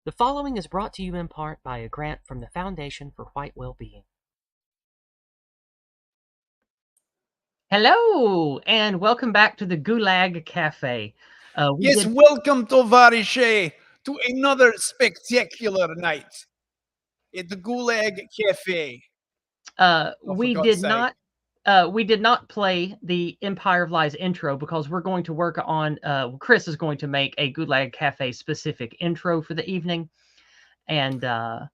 The following is brought to you in part by a grant from the Foundation for White Well-Being. Hello, and welcome back to the Gulag Cafe. Yes, welcome, Tovarishi, to another spectacular night at the Gulag Cafe. Oh, for we God's did sake. not we did not play the Empire of Lies intro because we're going to work on Chris is going to make a Gulag Cafe specific intro for the evening, and I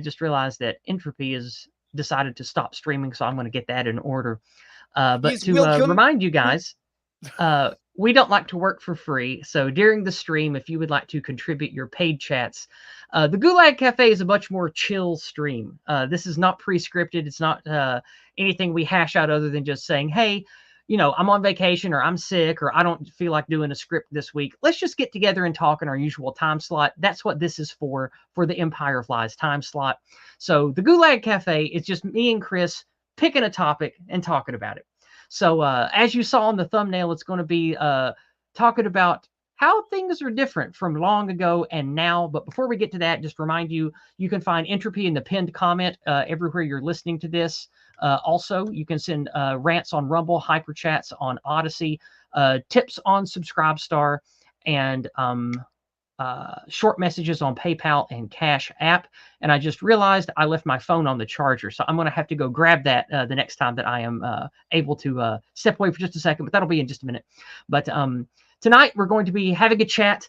just realized that Entropy has decided to stop streaming, so I'm going to get that in order. But Yes, to welcome. remind you guys, we don't like to work for free. So during the stream, if you would like to contribute your paid chats, the Gulag Cafe is a much more chill stream. This is not pre-scripted. It's not anything we hash out other than just saying, hey, I'm on vacation or I'm sick or I don't feel like doing a script this week. Let's just get together and talk in our usual time slot. That's what this is for the Empire of Lies time slot. So the Gulag Cafe is just me and Chris picking a topic and talking about it. So as you saw in the thumbnail, it's going to be talking about how things are different from long ago and now. But before we get to that, just remind you, you can find Entropy in the pinned comment everywhere you're listening to this. Also, you can send rants on Rumble, hyper chats on Odyssey, tips on Subscribestar, and short messages on PayPal and Cash App. And I just realized I left my phone on the charger. So I'm going to have to go grab that the next time that I am able to step away for just a second, but that'll be in just a minute. But tonight we're going to be having a chat,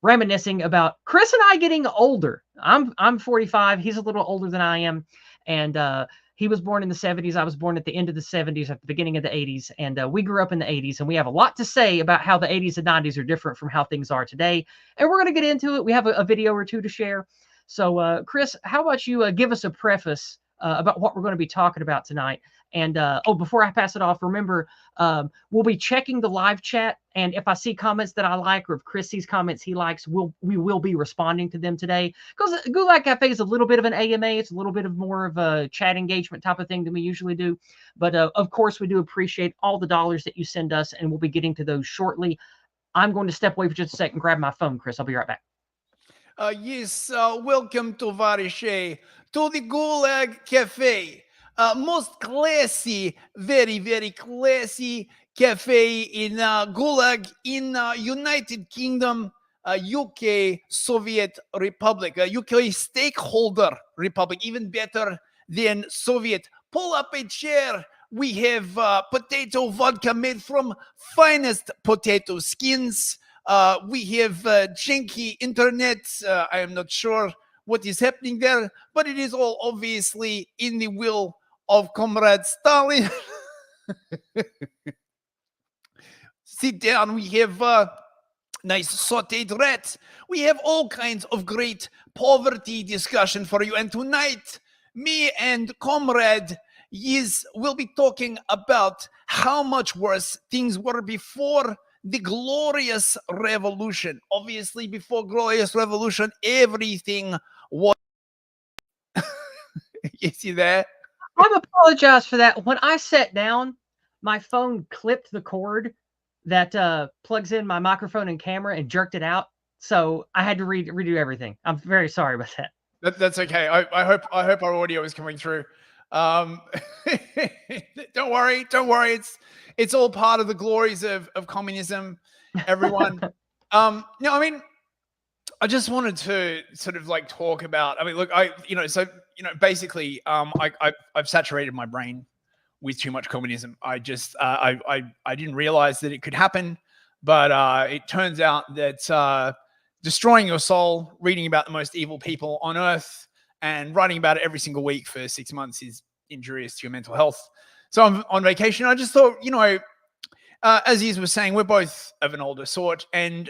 reminiscing about Chris and I getting older. I'm 45. He's a little older than I am. And he was born in the 70s. I was born at the end of the 70s, at the beginning of the 80s. And we grew up in the 80s. And we have a lot to say about how the 80s and 90s are different from how things are today. And we're going to get into it. We have a video or two to share. So, Chris, how about you give us a preface about what we're going to be talking about tonight? And before I pass it off, remember, we'll be checking the live chat. And if I see comments that I like, or if Chris sees comments he likes, we will be responding to them today. Because Gulag Cafe is a little bit of an AMA. It's a little bit of more of a chat engagement type of thing than we usually do. But of course, we do appreciate all the dollars that you send us, and we'll be getting to those shortly. I'm going to step away for just a second and grab my phone, Chris. I'll be right back. Yes, welcome, Tovarishi, to the Gulag Cafe. Most classy, very, very classy cafe in Gulag in United Kingdom, UK, Soviet Republic, UK stakeholder republic, even better than Soviet. Pull up a chair. We have potato vodka made from finest potato skins. We have janky internet. I am not sure what is happening there, but it is all obviously in the will of Comrade Stalin. Sit down. We have nice sauteed rat. We have all kinds of great poverty discussion for you. And tonight, me and Comrade will be talking about how much worse things were before the glorious revolution. Obviously, before glorious revolution, everything was. You see that? I apologize for that. When I sat down, my phone clipped the cord that plugs in my microphone and camera and jerked it out. So I had to redo everything. I'm very sorry about that. That's okay. I hope our audio is coming through. Don't worry. It's all part of the glories of communism, everyone. No, I mean, I just wanted to sort of like talk about. I mean, look, basically, I've saturated my brain with too much communism. I just I didn't realize that it could happen, but it turns out that destroying your soul, reading about the most evil people on earth, and writing about it every single week for 6 months is injurious to your mental health. So I'm on vacation. I just thought, as Iz was saying, we're both of an older sort, and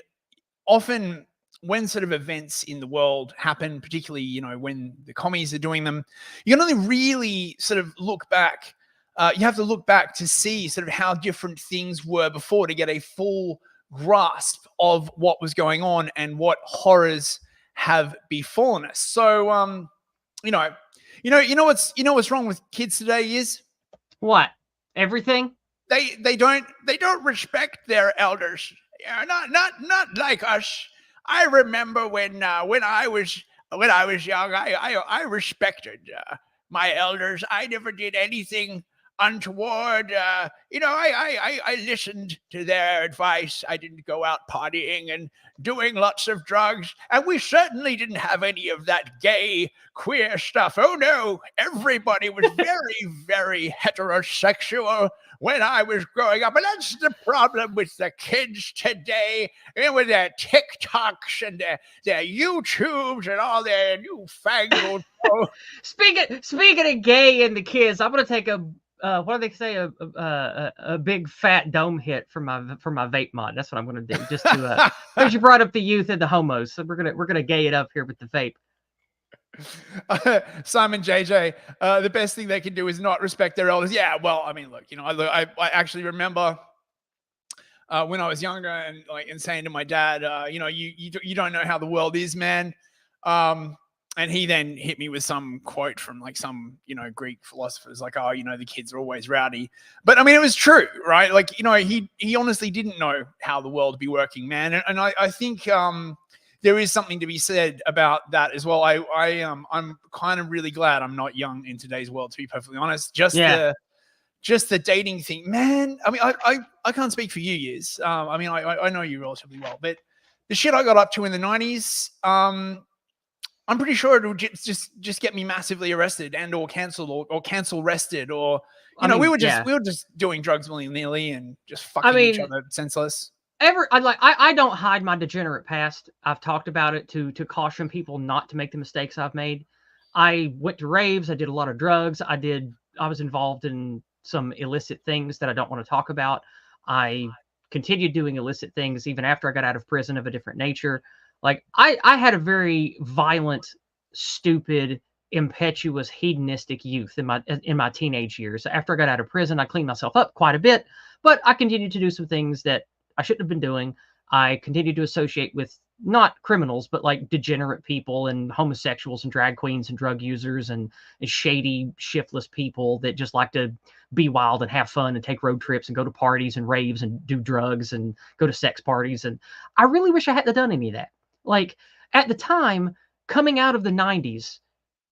often when sort of events in the world happen, particularly, when the commies are doing them, you can only really sort of look back. You have to look back to see sort of how different things were before to get a full grasp of what was going on and what horrors have befallen us. So, what's wrong with kids today is What? Everything? they don't respect their elders. Not like us. I remember when I was young, I respected my elders. I never did anything untoward. I listened to their advice. I didn't go out partying and doing lots of drugs, and we certainly didn't have any of that gay queer stuff. Oh no, everybody was very, very heterosexual when I was growing up. And that's the problem with the kids today, and with their TikToks and their YouTubes and all their newfangled. Speaking of gay and the kids, I'm gonna take a what do they say, a big fat dome hit for my vape mod. That's what I'm gonna do. Just to because you brought up the youth and the homos, so we're gonna gay it up here with the vape. Simon JJ, the best thing they can do is not respect their elders. Yeah, well, I mean, look, I actually remember when I was younger and saying to my dad, you don't know how the world is, man. And he then hit me with some quote from like some, Greek philosophers, like, oh, the kids are always rowdy. But I mean, it was true, right? Like, he honestly didn't know how the world would be working, man. And I think there is something to be said about that as well. I'm kind of really glad I'm not young in today's world, to be perfectly honest. Just the dating thing, man. I mean, I can't speak for you, Years. I mean, I know you relatively well, but the shit I got up to in the 90s, I'm pretty sure it would just get me massively arrested and or canceled or cancel rested, or we were just doing drugs willy-nilly and just fucking each other senseless. I don't hide my degenerate past. I've talked about it to caution people not to make the mistakes I've made. I went to raves. I did a lot of drugs. I was involved in some illicit things that I don't want to talk about. I continued doing illicit things even after I got out of prison of a different nature. Like I had a very violent, stupid, impetuous, hedonistic youth in my teenage years. After I got out of prison, I cleaned myself up quite a bit, but I continued to do some things that I shouldn't have been doing. I continued to associate with not criminals, but like degenerate people and homosexuals and drag queens and drug users and shady, shiftless people that just like to be wild and have fun and take road trips and go to parties and raves and do drugs and go to sex parties. And I really wish I hadn't done any of that. Like at the time, coming out of the 90s,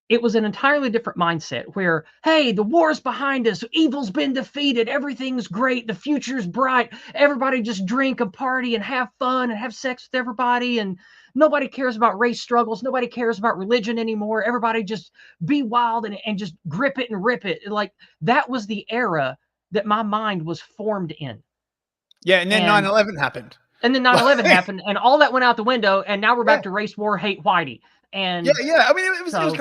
it was an entirely different mindset where, hey, the war's behind us. Evil's been defeated. Everything's great. The future's bright. Everybody just drink and party and have fun and have sex with everybody. And nobody cares about race struggles. Nobody cares about religion anymore. Everybody just be wild and just grip it and rip it. Like that was the era that my mind was formed in. Yeah, and then 9/11 happened. And then 9/11 happened, and all that went out the window, and now we're back to race war, hate whitey. And yeah. I mean, it was like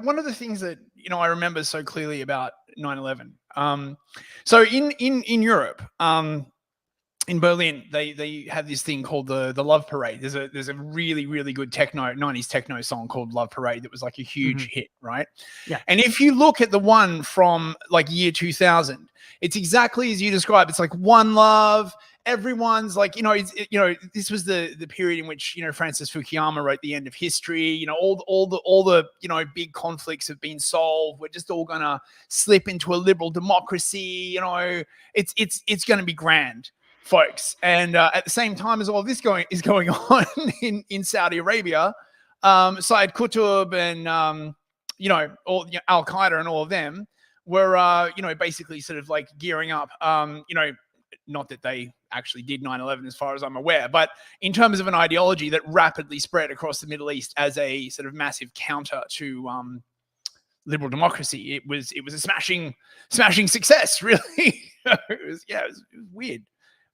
one of the things that I remember so clearly about 9/11. So in Europe, in Berlin, they have this thing called the Love Parade. There's a really, really good 90s techno song called Love Parade that was like a huge hit, right? Yeah. And if you look at the one from like year 2000, it's exactly as you described. It's like one love. Everyone's like, this was the period in which, Francis Fukuyama wrote The End of History. All the big conflicts have been solved. We're just all going to slip into a liberal democracy. It's going to be grand, folks. And at the same time as all this is going on in Saudi Arabia, Syed Qutb and, all Al Qaeda and all of them were, basically sort of like gearing up, not that they actually did 9/11 as far as I'm aware, but in terms of an ideology that rapidly spread across the Middle East as a sort of massive counter to liberal democracy, it was a smashing success, really. It was weird.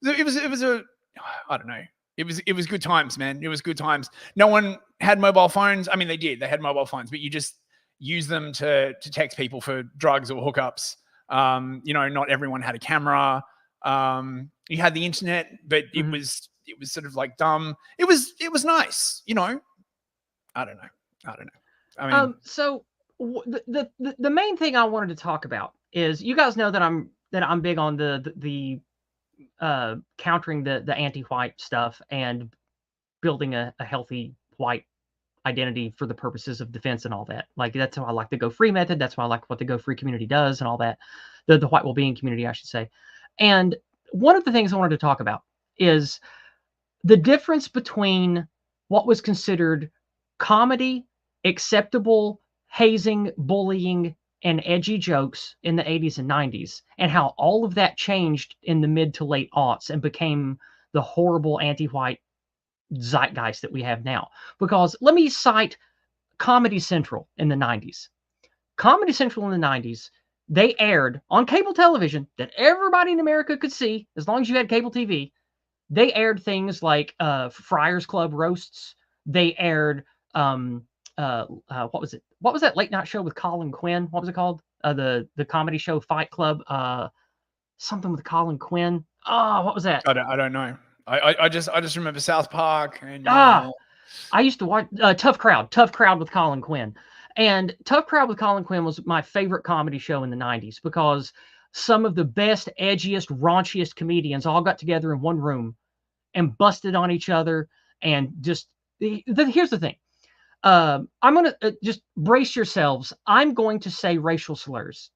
It was I don't know. It was good times, man. It was good times. No one had mobile phones. I mean, they did. They had mobile phones, but you just use them to text people for drugs or hookups. Not everyone had a camera. You had the internet, but it was sort of like dumb. It was nice, I don't know. I mean, so the main thing I wanted to talk about is, you guys know that I'm big on the countering the anti-white stuff and building a healthy white identity for the purposes of defense and all that. Like, that's how I like the Go Free method. That's why I like what the Go Free community does and all that. The white well-being community, I should say. And one of the things I wanted to talk about is the difference between what was considered comedy, acceptable hazing, bullying, and edgy jokes in the 80s and 90s, and how all of that changed in the mid to late aughts and became the horrible anti-white zeitgeist that we have now. Because let me cite Comedy Central in the 90s. Comedy Central in the 90s, they aired on cable television that everybody in America could see, as long as you had cable TV. They aired things like Friars Club roasts. They aired what was it? What was that late night show with Colin Quinn? What was it called? The comedy show Fight Club. Something with Colin Quinn. Oh, what was that? I don't know. I just remember South Park and I used to watch Tough Crowd with Colin Quinn. And Tough Crowd with Colin Quinn was my favorite comedy show in the 90s because some of the best, edgiest, raunchiest comedians all got together in one room and busted on each other. And just here's the thing. I'm going to just brace yourselves. I'm going to say racial slurs,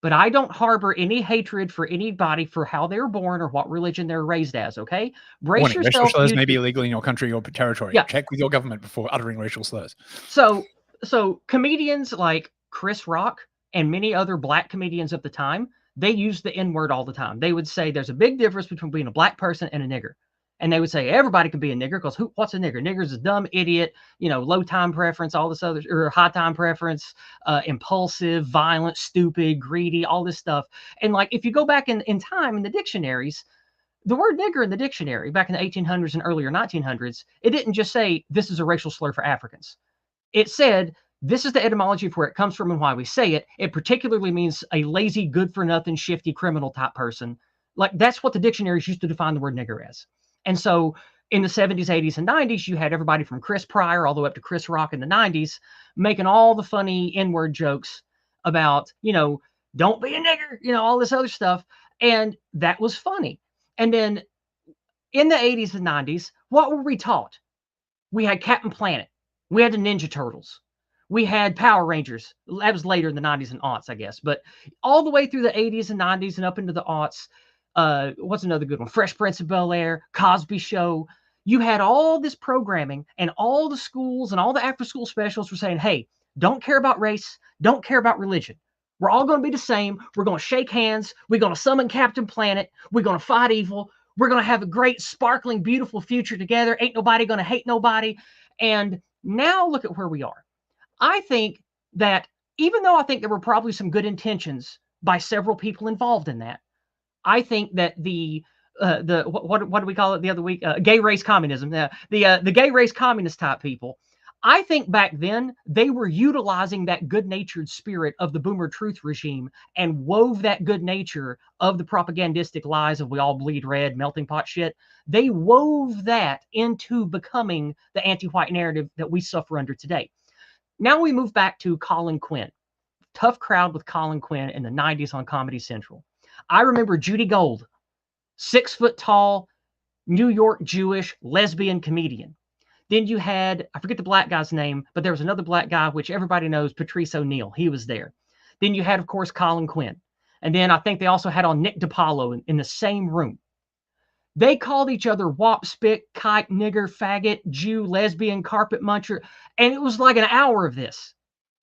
but I don't harbor any hatred for anybody for how they're born or what religion they're raised as. Okay, brace warning, yourself. Racial slurs may be illegal in your country or territory. Yeah. Check with your government before uttering racial slurs. So comedians like Chris Rock and many other black comedians of the time, they used the N-word all the time. They would say there's a big difference between being a black person and a nigger. And they would say everybody can be a nigger because what's a nigger? Nigger's a dumb idiot, low time preference, all this other, or high time preference, impulsive, violent, stupid, greedy, all this stuff. And like, if you go back in time in the dictionaries, the word nigger in the dictionary back in the 1800s and earlier 1900s, it didn't just say this is a racial slur for Africans. It said this is the etymology of where it comes from and why we say it. It particularly means a lazy, good-for-nothing, shifty, criminal type person. Like, that's what the dictionaries used to define the word nigger as. And so in the 70s, 80s, and 90s, you had everybody from Chris Pryor all the way up to Chris Rock in the 90s making all the funny N-word jokes about, don't be a nigger, all this other stuff. And that was funny. And then in the 80s and 90s, what were we taught? We had Captain Planet. We had the Ninja Turtles. We had Power Rangers. That was later in the 90s and aughts, I guess. But all the way through the 80s and 90s and up into the aughts, what's another good one? Fresh Prince of Bel-Air, Cosby Show. You had all this programming, and all the schools and all the after-school specials were saying, hey, don't care about race, don't care about religion. We're all going to be the same. We're going to shake hands. We're going to summon Captain Planet. We're going to fight evil. We're going to have a great, sparkling, beautiful future together. Ain't nobody going to hate nobody. And now look at where we are. I think that even though I think there were probably some good intentions by several people involved in that, I think that what do we call it the other week? Gay race communism. The gay race communist type people. I think back then they were utilizing that good-natured spirit of the Boomer Truth regime and wove that good nature of the propagandistic lies of we all bleed red, melting pot shit. They wove that into becoming the anti-white narrative that we suffer under today. Now we move back to Colin Quinn. Tough Crowd with Colin Quinn in the 90s on Comedy Central. I remember Judy Gold, 6 foot tall, New York Jewish lesbian comedian. Then you had, I forget the black guy's name, but there was another black guy, which everybody knows, Patrice O'Neill. He was there. Then you had, of course, Colin Quinn. And then I think they also had on Nick DiPaolo in the same room. They called each other wop, spit, kike, nigger, faggot, Jew, lesbian, carpet muncher. And it was like an hour of this.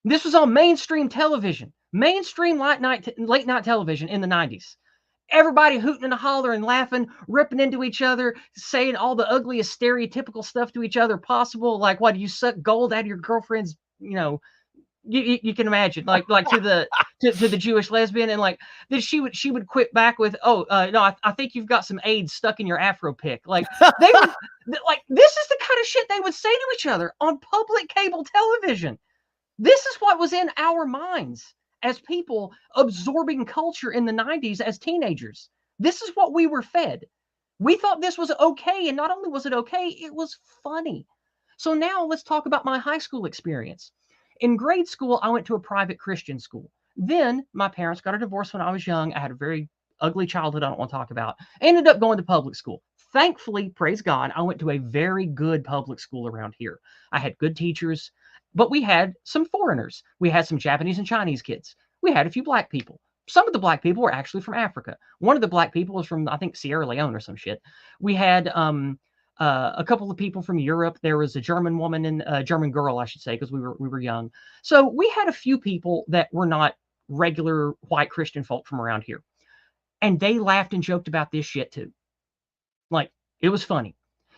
This was on mainstream television, mainstream late night television in the 90s. Everybody hooting and hollering, laughing, ripping into each other, saying all the ugliest stereotypical stuff to each other possible. Like, what, do you suck gold out of your girlfriend's, you can imagine, like to the Jewish lesbian, and like that she would quit back with, no, I think you've got some AIDS stuck in your Afro pick. Like they would, like, this is the kind of shit they would say to each other on public cable television. This is what was in our minds as people absorbing culture in the 90s as teenagers. This is what we were fed. We thought this was okay, and not only was it okay, it was funny. So now let's talk about my high school experience. In grade school, I went to a private Christian school. Then my parents got a divorce when I was young. I had a very ugly childhood I don't want to talk about. I ended up going to public school. Thankfully, praise God, I went to a very good public school around here. I had good teachers, but we had some foreigners. We had some Japanese and Chinese kids. We had a few black people. Some of the black people were actually from Africa. One of the black people was from, I think, Sierra Leone or some shit. We had a couple of people from Europe. There was a German woman and a German girl, I should say, because we were young. So we had a few people that were not regular white Christian folk from around here, and they laughed and joked about this shit too. Like, it was funny.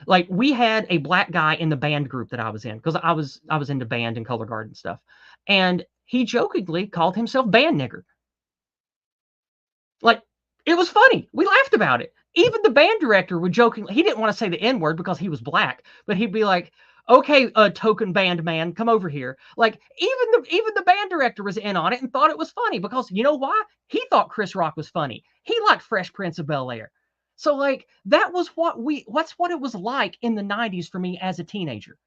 Like, we had a black guy in the band group that I was in, because I was into band and color guard and stuff, and he jokingly called himself band nigger. Like, it was funny. We laughed about it. Even the band director would jokingly, he didn't want to say the N word because he was black, but he'd be like, okay, token band man, come over here. Like, even the band director was in on it and thought it was funny, because you know why? He thought Chris Rock was funny. He liked Fresh Prince of Bel-Air. So like, that was what's what it was like in the 90s for me as a teenager.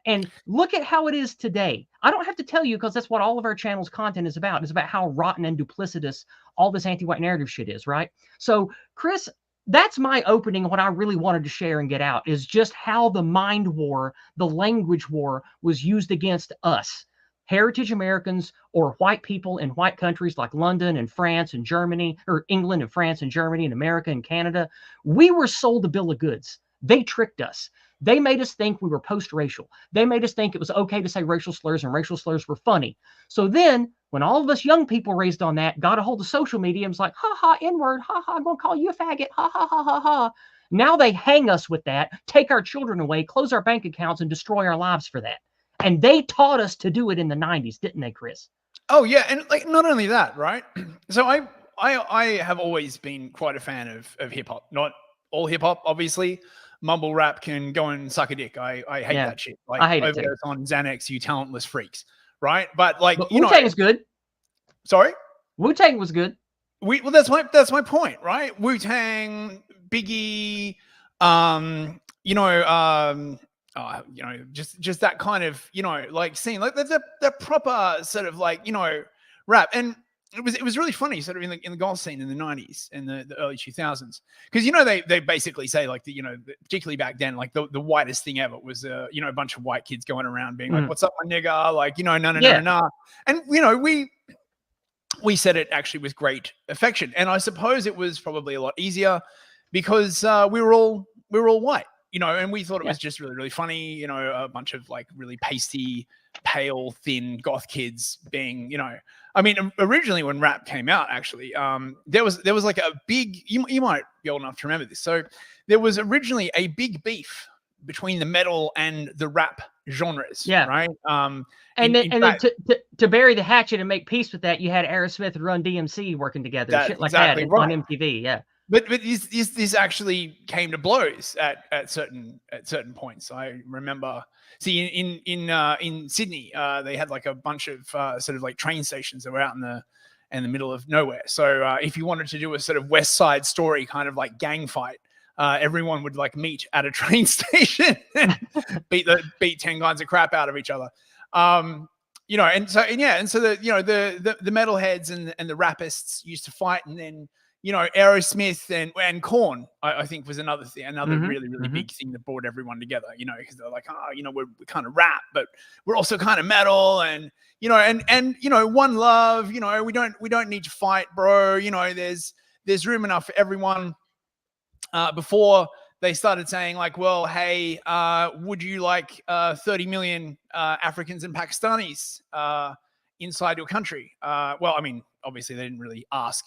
And look at how it is today. I don't have to tell you, because that's what all of our channel's content is about. It's about how rotten and duplicitous all this anti-white narrative shit is, right? So, Chris, that's my opening. What I really wanted to share and get out is just how the mind war, the language war, was used against us, heritage Americans, or white people in white countries like London and France and Germany, or England and France and Germany and America and Canada. We were sold a bill of goods. They tricked us. They made us think we were post-racial. They made us think it was okay to say racial slurs, and racial slurs were funny. So then, when all of us young people raised on that, got a hold of social media and was like, ha ha, N-word, ha ha, I'm going to call you a faggot, ha ha ha ha ha. Now they hang us with that, take our children away, close our bank accounts, and destroy our lives for that. And they taught us to do it in the 90s, didn't they, Chris? Oh yeah, and like, not only that, right? So I have always been quite a fan of hip hop. Not all hip hop, obviously. Mumble rap can go and suck a dick. I hate that shit. Like, I hate it overdose too. on Xanax, you talentless freaks, right? But like, But you know, Wu-Tang is good. sorry, Wu-Tang was good. well, that's my point, right? Wu-Tang, Biggie, just that kind of, like, scene, like that proper sort of, like, rap. And it was really funny, sort of in the golf scene in the 90s and the early 2000s, because they basically say, like, particularly back then, like, the whitest thing ever was a bunch of white kids going around being like, what's up, my nigga, like, no, and we said it actually with great affection. And I suppose it was probably a lot easier because we were all white, and we thought it was just really, really funny, a bunch of, like, really pasty, pale, thin goth kids being, I mean, originally when rap came out, actually, there was like a big, you might be old enough to remember this. So there was originally a big beef between the metal and the rap genres, right? And then to bury the hatchet and make peace with that, you had Aerosmith and Run DMC working together, shit like exactly that, right, on MTV, But this actually came to blows at certain points. I remember, see, in Sydney, they had, like, a bunch of sort of, like, train stations that were out in the middle of nowhere. So if you wanted to do a sort of West Side Story kind of, like, gang fight, everyone would, like, meet at a train station and beat 10 kinds of crap out of each other. And so the metalheads and the rapists used to fight, and then Aerosmith and Korn, I think, was another thing, really, really big thing that brought everyone together, because they're like, we're kind of rap, but we're also kind of metal, and one love, we don't need to fight, bro. There's room enough for everyone. Before they started saying, like, well, hey, would you like 30 million Africans and Pakistanis inside your country? Well, I mean, obviously they didn't really ask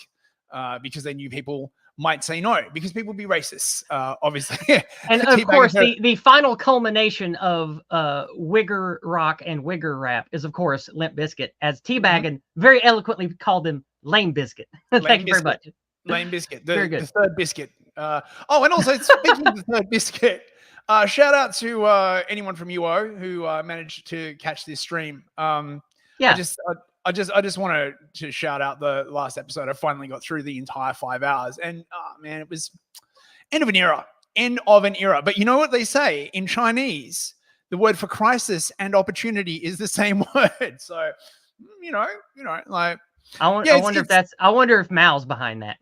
because they knew people might say no, because people be racist, obviously. And of course, the final culmination of Wigger rock and Wigger rap is, of course, Limp Bizkit, as Teabaggen very eloquently called them Lame Biscuit. Thank you very much. Lame Biscuit, very good. The third biscuit. And also, speaking of the third biscuit, shout out to anyone from UO who managed to catch this stream. I just want to shout out the last episode. I finally got through the entire 5 hours, and man, it was end of an era. But you know what they say in Chinese? The word for crisis and opportunity is the same word. So, like, I wonder if Mao's behind that.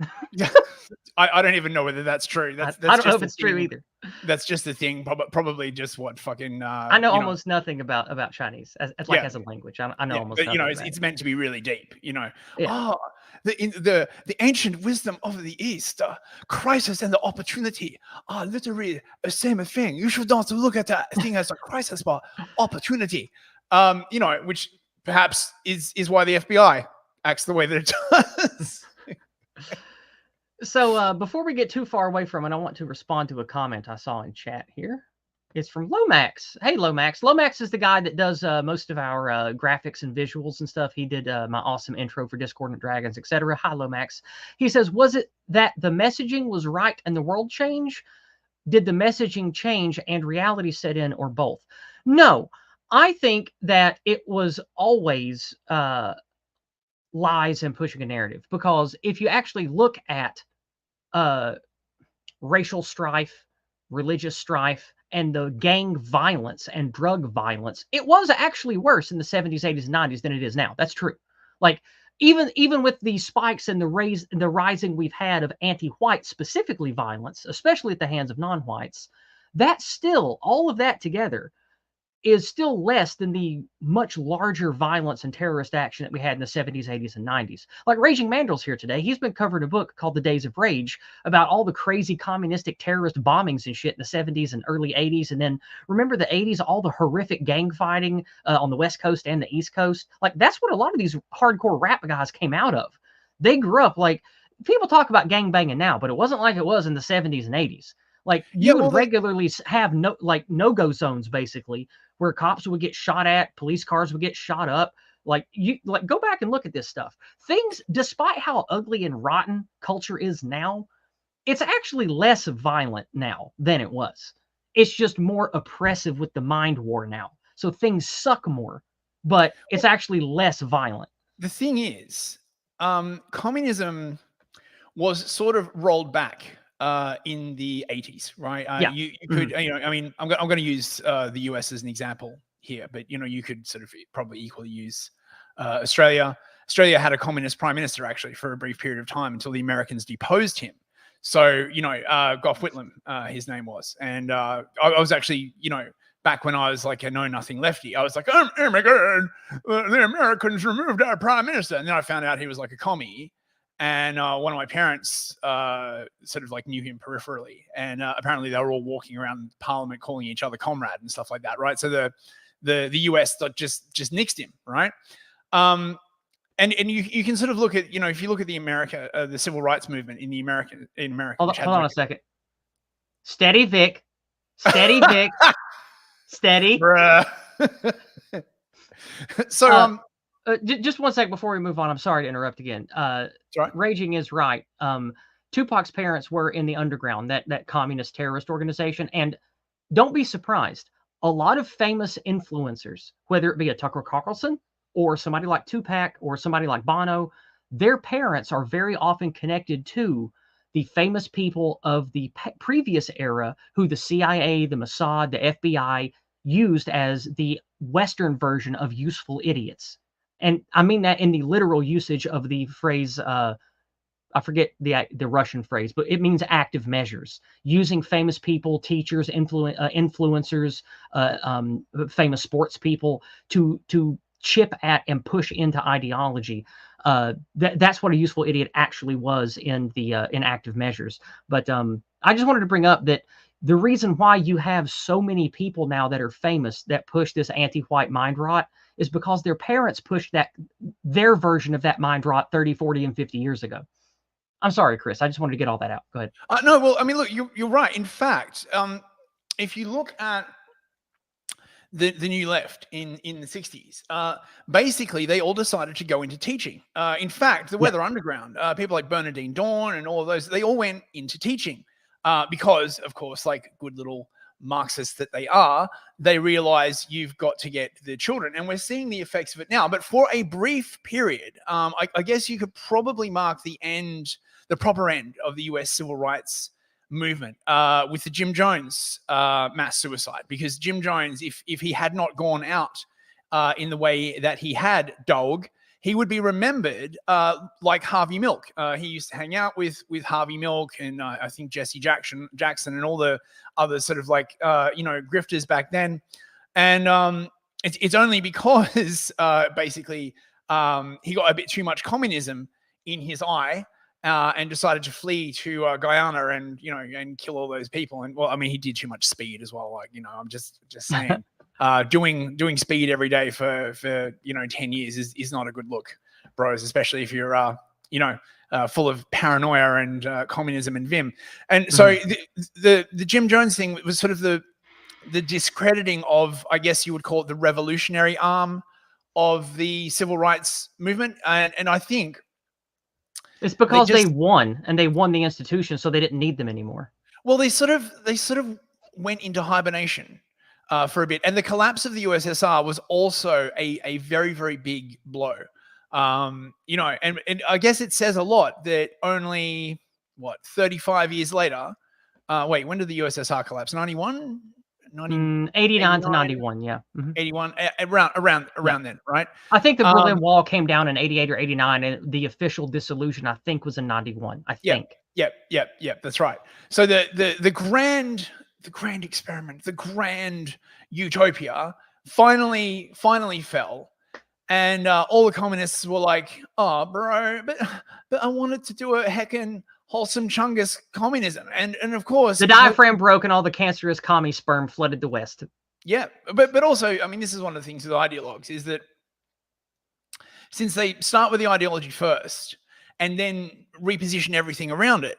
I don't even know whether that's true. That's I don't know if it's true either. That's just the thing. Probably just what fucking. I know almost nothing about Chinese as a language. I know almost. But, nothing it's meant to be really deep. Yeah. the ancient wisdom of the East, crisis and the opportunity are literally the same thing. You should not look at that thing as a crisis, but opportunity. Which perhaps is why the FBI acts the way that it does. So before we get too far away from it, I want to respond to a comment I saw in chat here. It's from Lomax. Hey, Lomax. Lomax is the guy that does most of our graphics and visuals and stuff. He did my awesome intro for Discordant Dragons, etc. Hi, Lomax. He says, was it that the messaging was right and the world change? Did the messaging change and reality set in, or both? No. I think that it was always lies and pushing a narrative, because if you actually look at racial strife, religious strife, and the gang violence and drug violence, it was actually worse in the 70s, 80s, and 90s than it is now. That's true. Like, even with the spikes and the rising we've had of anti-white, specifically violence, especially at the hands of non-whites, that still, all of that together, is still less than the much larger violence and terrorist action that we had in the 70s, 80s, and 90s. Like Raging Mandrel's here today. He's been covering a book called The Days of Rage about all the crazy communistic terrorist bombings and shit in the 70s and early 80s. And then remember the 80s, all the horrific gang fighting on the West Coast and the East Coast. Like, that's what a lot of these hardcore rap guys came out of. They grew up, like, people talk about gang banging now, but it wasn't like it was in the 70s and 80s. Like, you would regularly have no-go zones, basically, where cops would get shot at, police cars would get shot up. Like, go back and look at this stuff. Things, despite how ugly and rotten culture is now, it's actually less violent now than it was. It's just more oppressive with the mind war now. So things suck more, but it's actually less violent. The thing is, communism was sort of rolled back in the 80s, right? Yeah. You could, I mean, I'm going to use the US as an example here, but, you could sort of probably equally use Australia. Australia had a communist prime minister, actually, for a brief period of time until the Americans deposed him. So, Gough Whitlam, his name was. And I was actually, back when I was like a know-nothing lefty, I was like, oh my God, the Americans removed our prime minister. And then I found out he was like a commie. And one of my parents sort of like knew him peripherally. And apparently they were all walking around Parliament calling each other comrade and stuff like that, right? So the US just nixed him, right? And you can sort of look at, if you look at the civil rights movement in America. Hold on a second. Steady, Vic. Steady, Vic. Steady. Bruh. So, just one sec before we move on. I'm sorry to interrupt again. right. Raging is right. Tupac's parents were in the underground, that communist terrorist organization. And don't be surprised. A lot of famous influencers, whether it be a Tucker Carlson or somebody like Tupac or somebody like Bono, their parents are very often connected to the famous people of the previous era who the CIA, the Mossad, the FBI used as the Western version of useful idiots. And I mean that in the literal usage of the phrase, I forget the Russian phrase, but it means active measures, using famous people, teachers, influencers, famous sports people to chip at and push into ideology. That's what a useful idiot actually was in active measures. But I just wanted to bring up that the reason why you have so many people now that are famous that push this anti-white mind rot is because their parents pushed their version of that mind rot 30, 40, and 50 years ago. I'm sorry, Chris. I just wanted to get all that out. Go ahead. No, well, I mean, look, you're right. In fact, if you look at the new left in the 60s, basically they all decided to go into teaching. In fact, the Weather Underground, people like Bernardine Dawn and all of those, they all went into teaching because, of course, like good little Marxists that they are, they realize you've got to get the children. And we're seeing the effects of it now. But for a brief period, I guess you could probably mark the proper end of the US civil rights movement with the Jim Jones mass suicide. Because Jim Jones, if he had not gone out in the way that he had, dog, he would be remembered like Harvey Milk. He used to hang out with Harvey Milk and I think Jesse Jackson and all the other sort of like, grifters back then. And it's only because basically he got a bit too much communism in his eye. And decided to flee to Guyana and and kill all those people. And well, I mean, he did too much speed as well. Like I'm just saying, doing speed every day for 10 years is not a good look, bros. Especially if you're full of paranoia and communism and vim. And so the Jim Jones thing was sort of the discrediting of, I guess you would call it, the revolutionary arm of the civil rights movement. And I think it's because they won, and they won the institution, so they didn't need them anymore. Well, they sort of went into hibernation for a bit, and the collapse of the USSR was also a very, very big blow. And I guess it says a lot that only 35 years later. Wait, when did the USSR collapse? 91? 89 to 91, yeah. 81, around then, right? I think the Berlin Wall came down in 88 or 89, and the official dissolution, I think, was in 91, I think. Yep, that's right. So the grand experiment, the grand utopia finally fell. And all the communists were like, oh, bro, but I wanted to do a heckin' wholesome chungus communism. And of course... The diaphragm broke and all the cancerous commie sperm flooded the West. Yeah, but also, I mean, this is one of the things with ideologues, is that since they start with the ideology first and then reposition everything around it,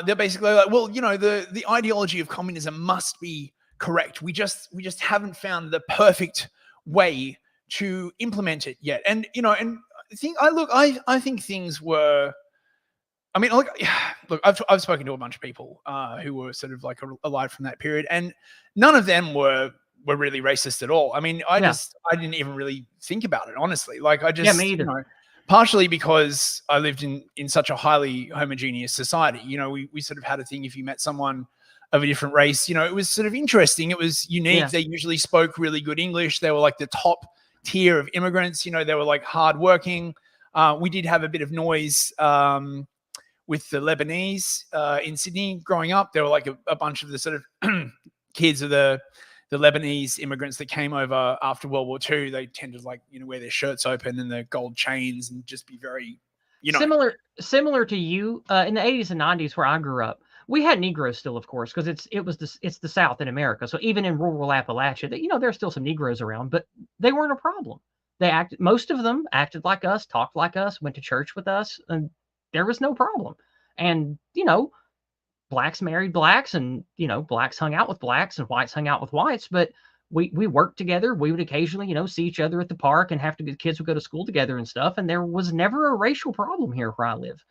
they're basically like, well, the ideology of communism must be correct. We just haven't found the perfect way to implement it yet. And I think things were... I mean, look, I've spoken to a bunch of people who were sort of like alive from that period, and none of them were really racist at all. I mean, I didn't even really think about it, honestly. Like, me either. Partially because I lived in such a highly homogeneous society. We sort of had a thing, if you met someone of a different race, it was sort of interesting. It was unique. Yeah. They usually spoke really good English. They were like the top tier of immigrants. They were like hardworking. We did have a bit of noise with the Lebanese in Sydney growing up. There were like a bunch of the sort of kids of the Lebanese immigrants that came over after World War II. They tended to like, wear their shirts open and their gold chains and just be very, Similar to you, in the 80s and 90s where I grew up, we had Negroes still, of course, because it's the South in America. So even in rural Appalachia, there's still some Negroes around, but they weren't a problem. Most of them acted like us, talked like us, went to church with us, and there was no problem. And, blacks married blacks, and, blacks hung out with blacks and whites hung out with whites, but we worked together. We would occasionally, see each other at the park, and the kids would go to school together and stuff. And there was never a racial problem here where I live.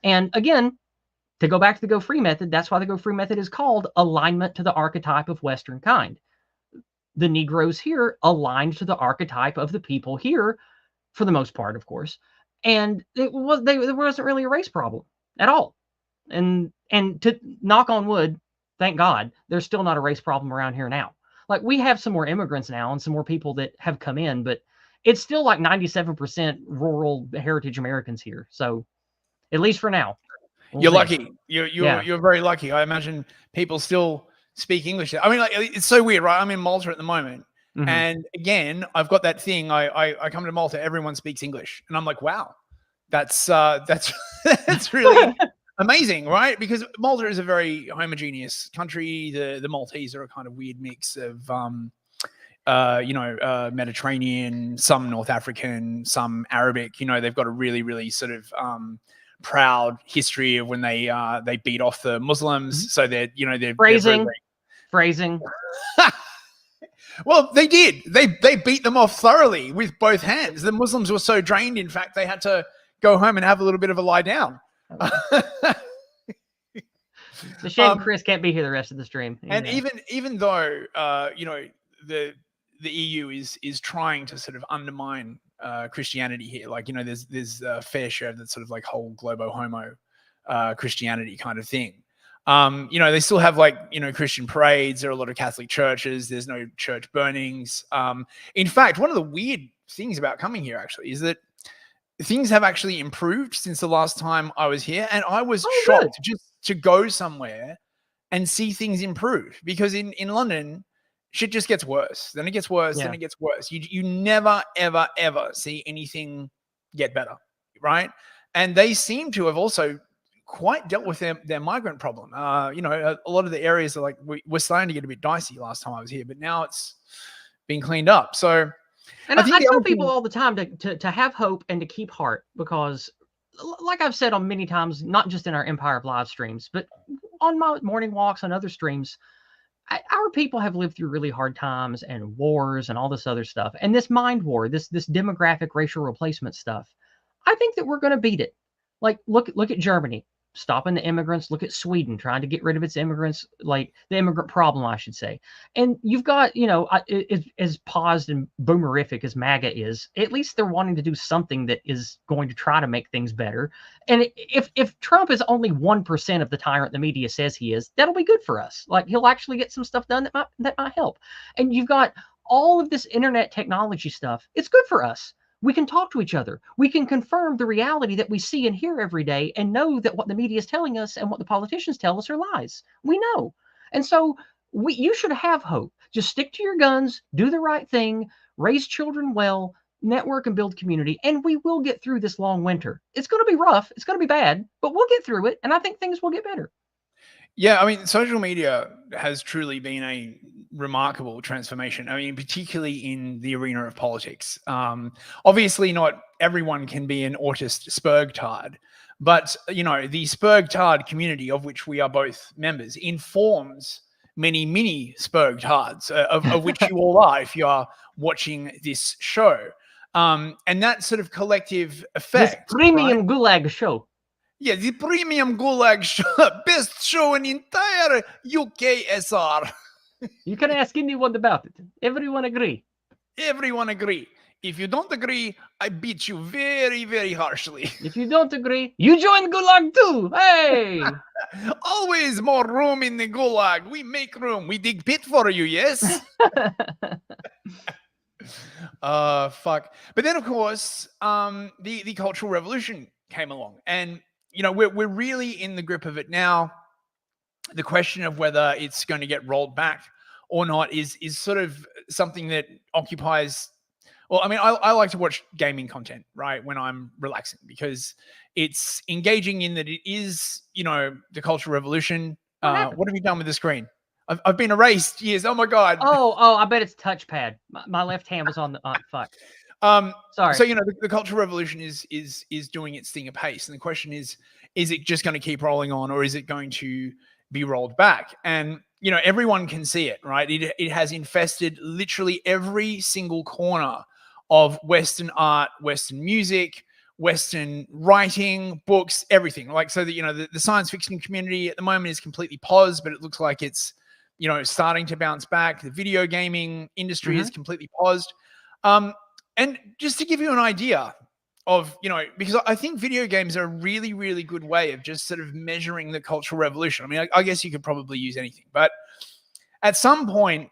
And again, to go back to the Go Free method, that's why the Go Free method is called alignment to the archetype of Western kind. The Negroes here aligned to the archetype of the people here, for the most part, of course. And there wasn't really a race problem at all. And to knock on wood, thank God, there's still not a race problem around here now. Like, we have some more immigrants now and some more people that have come in, but it's still like 97% rural heritage Americans here. So at least for now. You're lucky. You're very lucky. I imagine people still speak English. I mean, like, it's so weird, right? I'm in Malta at the moment. Mm-hmm. And again, I've got that thing. I come to Malta, everyone speaks English. And I'm like, wow, that's really amazing, right? Because Malta is a very homogeneous country. The Maltese are a kind of weird mix of, Mediterranean, some North African, some Arabic. They've got a really, really sort of proud history of when they beat off the Muslims. So they're phrasing. Well, they did. They beat them off thoroughly with both hands. The Muslims were so drained, in fact, they had to go home and have a little bit of a lie down. It's a shame Chris can't be here the rest of the stream. And even though the EU is trying to sort of undermine Christianity here, like, there's a fair share of that sort of like whole globo homo Christianity kind of thing. They still have like, Christian parades. There are a lot of Catholic churches. There's no church burnings. In fact, one of the weird things about coming here actually is that things have actually improved since the last time I was here. And I was shocked just to go somewhere and see things improve, because in London, shit just gets worse. Then it gets worse. Then it gets worse. You never, ever, ever see anything get better. Right. and they seem to have also quite dealt with their migrant problem. You know, a lot of the areas are like we're starting to get a bit dicey last time I was here, but now it's been cleaned up. So And I I think the tell other people thing, all the time to have hope and to keep heart, because like I've said on many times, not just in our Empire of live streams, but on my morning walks on other streams, our people have lived through really hard times and wars and all this other stuff. And this mind war, this demographic racial replacement stuff, I think that we're going to beat it. Like look at Germany stopping the immigrants. Look at Sweden trying to get rid of its immigrants, like the immigrant problem, I should say. And you've got, you know, as paused and boomerific as MAGA is, at least they're wanting to do something that is going to try to make things better. And if Trump is only 1% of the tyrant the media says he is, that'll be good for us. Like he'll actually get some stuff done that might help. And you've got all of this internet technology stuff. It's good for us. We can talk to each other. We can confirm the reality that we see and hear every day and know that what the media is telling us and what the politicians tell us are lies. We know. And so you should have hope. Just stick to your guns, do the right thing, raise children well, network and build community, and we will get through this long winter. It's going to be rough. It's going to be bad, but we'll get through it. And I think things will get better. yeah, I mean, social media has truly been a remarkable transformation. I mean, particularly in the arena of politics. Obviously, not everyone can be an autist Spurgtard, but you know, the Spurgtard community, of which we are both members, informs many mini Spurgtards, of which you all are if you are watching this show. And that sort of collective This effect, right? premium Gulag show. Yeah, the premium Gulag show, best show in entire UKSR. You can ask anyone about it. Everyone agree. Everyone agree. If you don't agree, I beat you very, very harshly. If you don't agree, you join Gulag too. Hey! Always more room in the Gulag. We make room. We dig pit for you, yes? Fuck. But then, of course, the Cultural Revolution came along. And, you know, we're really in the grip of it now. The question of whether it's going to get rolled back or not is sort of something that occupies. Well, I mean, I like to watch gaming content, right, when I'm relaxing, because it's engaging in that it is, you know, the Cultural Revolution. What have you done with the screen? I've been erased. Yes. Oh my God. Oh, I bet it's touchpad. My left hand was on the fuck. Sorry. So, you know, the Cultural Revolution is doing its thing apace, and the question is it just going to keep rolling on, or is it going to be rolled back? And you know, everyone can see it, right? It has infested literally every single corner of Western art, Western music, Western writing, books, everything. Like, so that, you know, the science fiction community at the moment is completely paused, but it looks like it's, you know, starting to bounce back. The video gaming industry is completely paused. And just to give you an idea of, you know, because I think video games are a really, really good way of just sort of measuring the Cultural Revolution. I mean, I guess you could probably use anything, but at some point,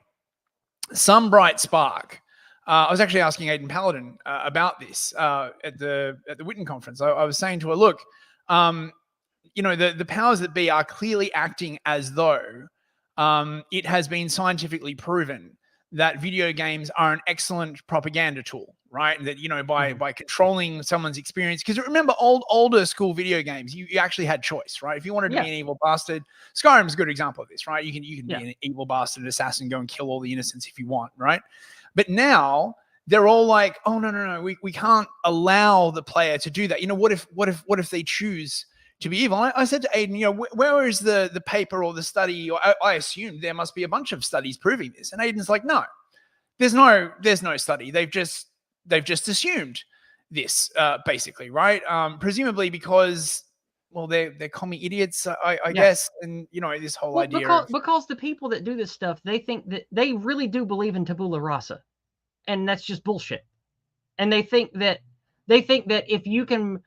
some bright spark. I was actually asking Aidan Paladin about this at the Witten conference. I was saying to her, look, you know, the powers that be are clearly acting as though it has been scientifically proven that video games are an excellent propaganda tool, right? And that, you know, by controlling someone's experience, because remember, older school video games, you actually had choice, right? If you wanted to be an evil bastard, Skyrim's a good example of this, right? You can be an evil bastard assassin, go and kill all the innocents if you want, right? But now they're all like, oh no, we can't allow the player to do that. You know, what if they choose to be evil? I said to Aidan, you know, where is the paper or the study? Or I assumed there must be a bunch of studies proving this. And Aidan's like, no, there's no study. They've just assumed this, basically, right? Presumably because, well, they're commie idiots, I guess, and you know, this whole idea because the people that do this stuff, they think that they really do believe in tabula rasa, and that's just bullshit. And they think that if you can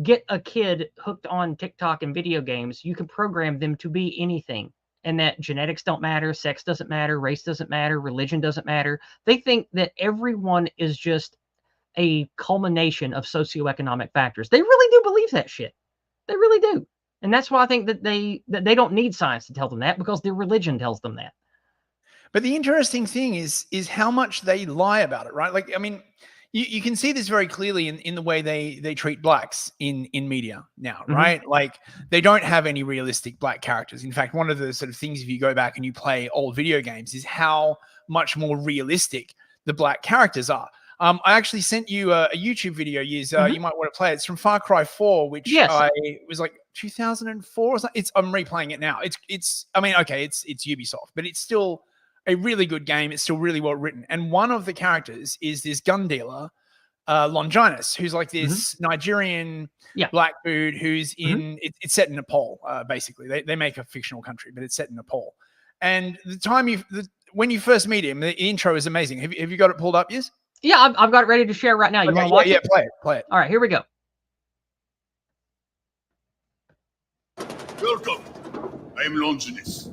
get a kid hooked on TikTok and video games, you can program them to be anything. And that genetics don't matter, sex doesn't matter, race doesn't matter, religion doesn't matter. They think that everyone is just a culmination of socioeconomic factors. They really do believe that shit. They really do. And that's why I think that they don't need science to tell them that, because their religion tells them that. But the interesting thing is how much they lie about it, right? Like, I mean, you can see this very clearly in the way they treat blacks in media now, right? Like they don't have any realistic black characters. In fact, one of the sort of things, if you go back and you play old video games, is how much more realistic the black characters are. I actually sent you a YouTube video. You might want to play it. It's from Far Cry 4, which was like 2004 or something. I'm replaying it now. It's I mean, okay, it's Ubisoft, but it's still a really good game. It's still really well written. And one of the characters is this gun dealer, Longinus, who's like this Nigerian black dude who's in, it's set in Nepal, basically. They make a fictional country, but it's set in Nepal. And when you first meet him, the intro is amazing. Have you got it pulled up, yes? Yeah, I've got it ready to share right now. You want to watch it? Yeah, play it. All right, here we go. Welcome. I am Longinus.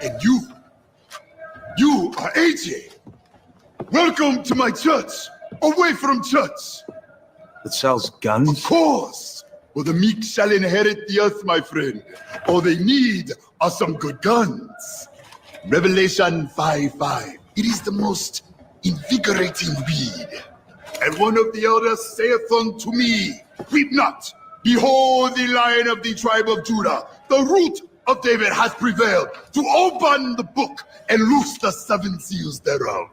And you are AJ. Welcome to my church. Away from church. That sells guns? Of course. Well, the meek shall inherit the earth, my friend. All they need are some good guns. Revelation 5:5. It is the most invigorating read. And one of the elders saith unto me, weep not. Behold, the Lion of the tribe of Judah, the root of David, hath prevailed to open the book and loose the 7 seals thereof.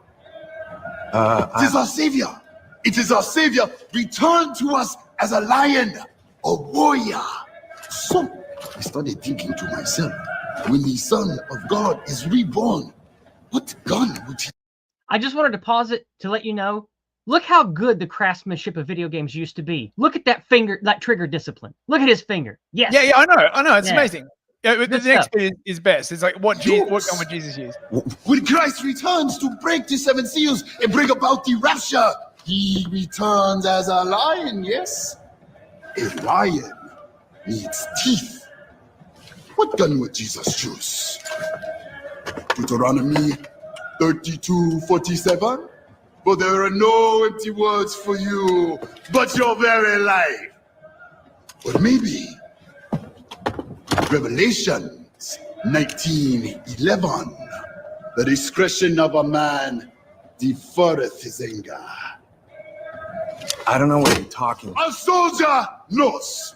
It is our Savior. It is our Savior returned to us as a lion, a warrior. So I started thinking to myself, when the Son of God is reborn, what gun would he? I just wanted to pause it to let you know, look how good the craftsmanship of video games used to be. Look at that finger, that trigger discipline. Look at his finger. Yes. Yeah, I know. It's amazing. Yeah, the next bit is best. It's like, what gun would Jesus use? When Christ returns to break the 7 seals and bring about the rapture, he returns as a lion, yes? A lion needs teeth. What gun would Jesus choose? Deuteronomy 32:47? For there are no empty words for you, but your very life. Or maybe Revelations 19:11. The discretion of a man deferreth his anger. I don't know what you're talking about. A soldier knows.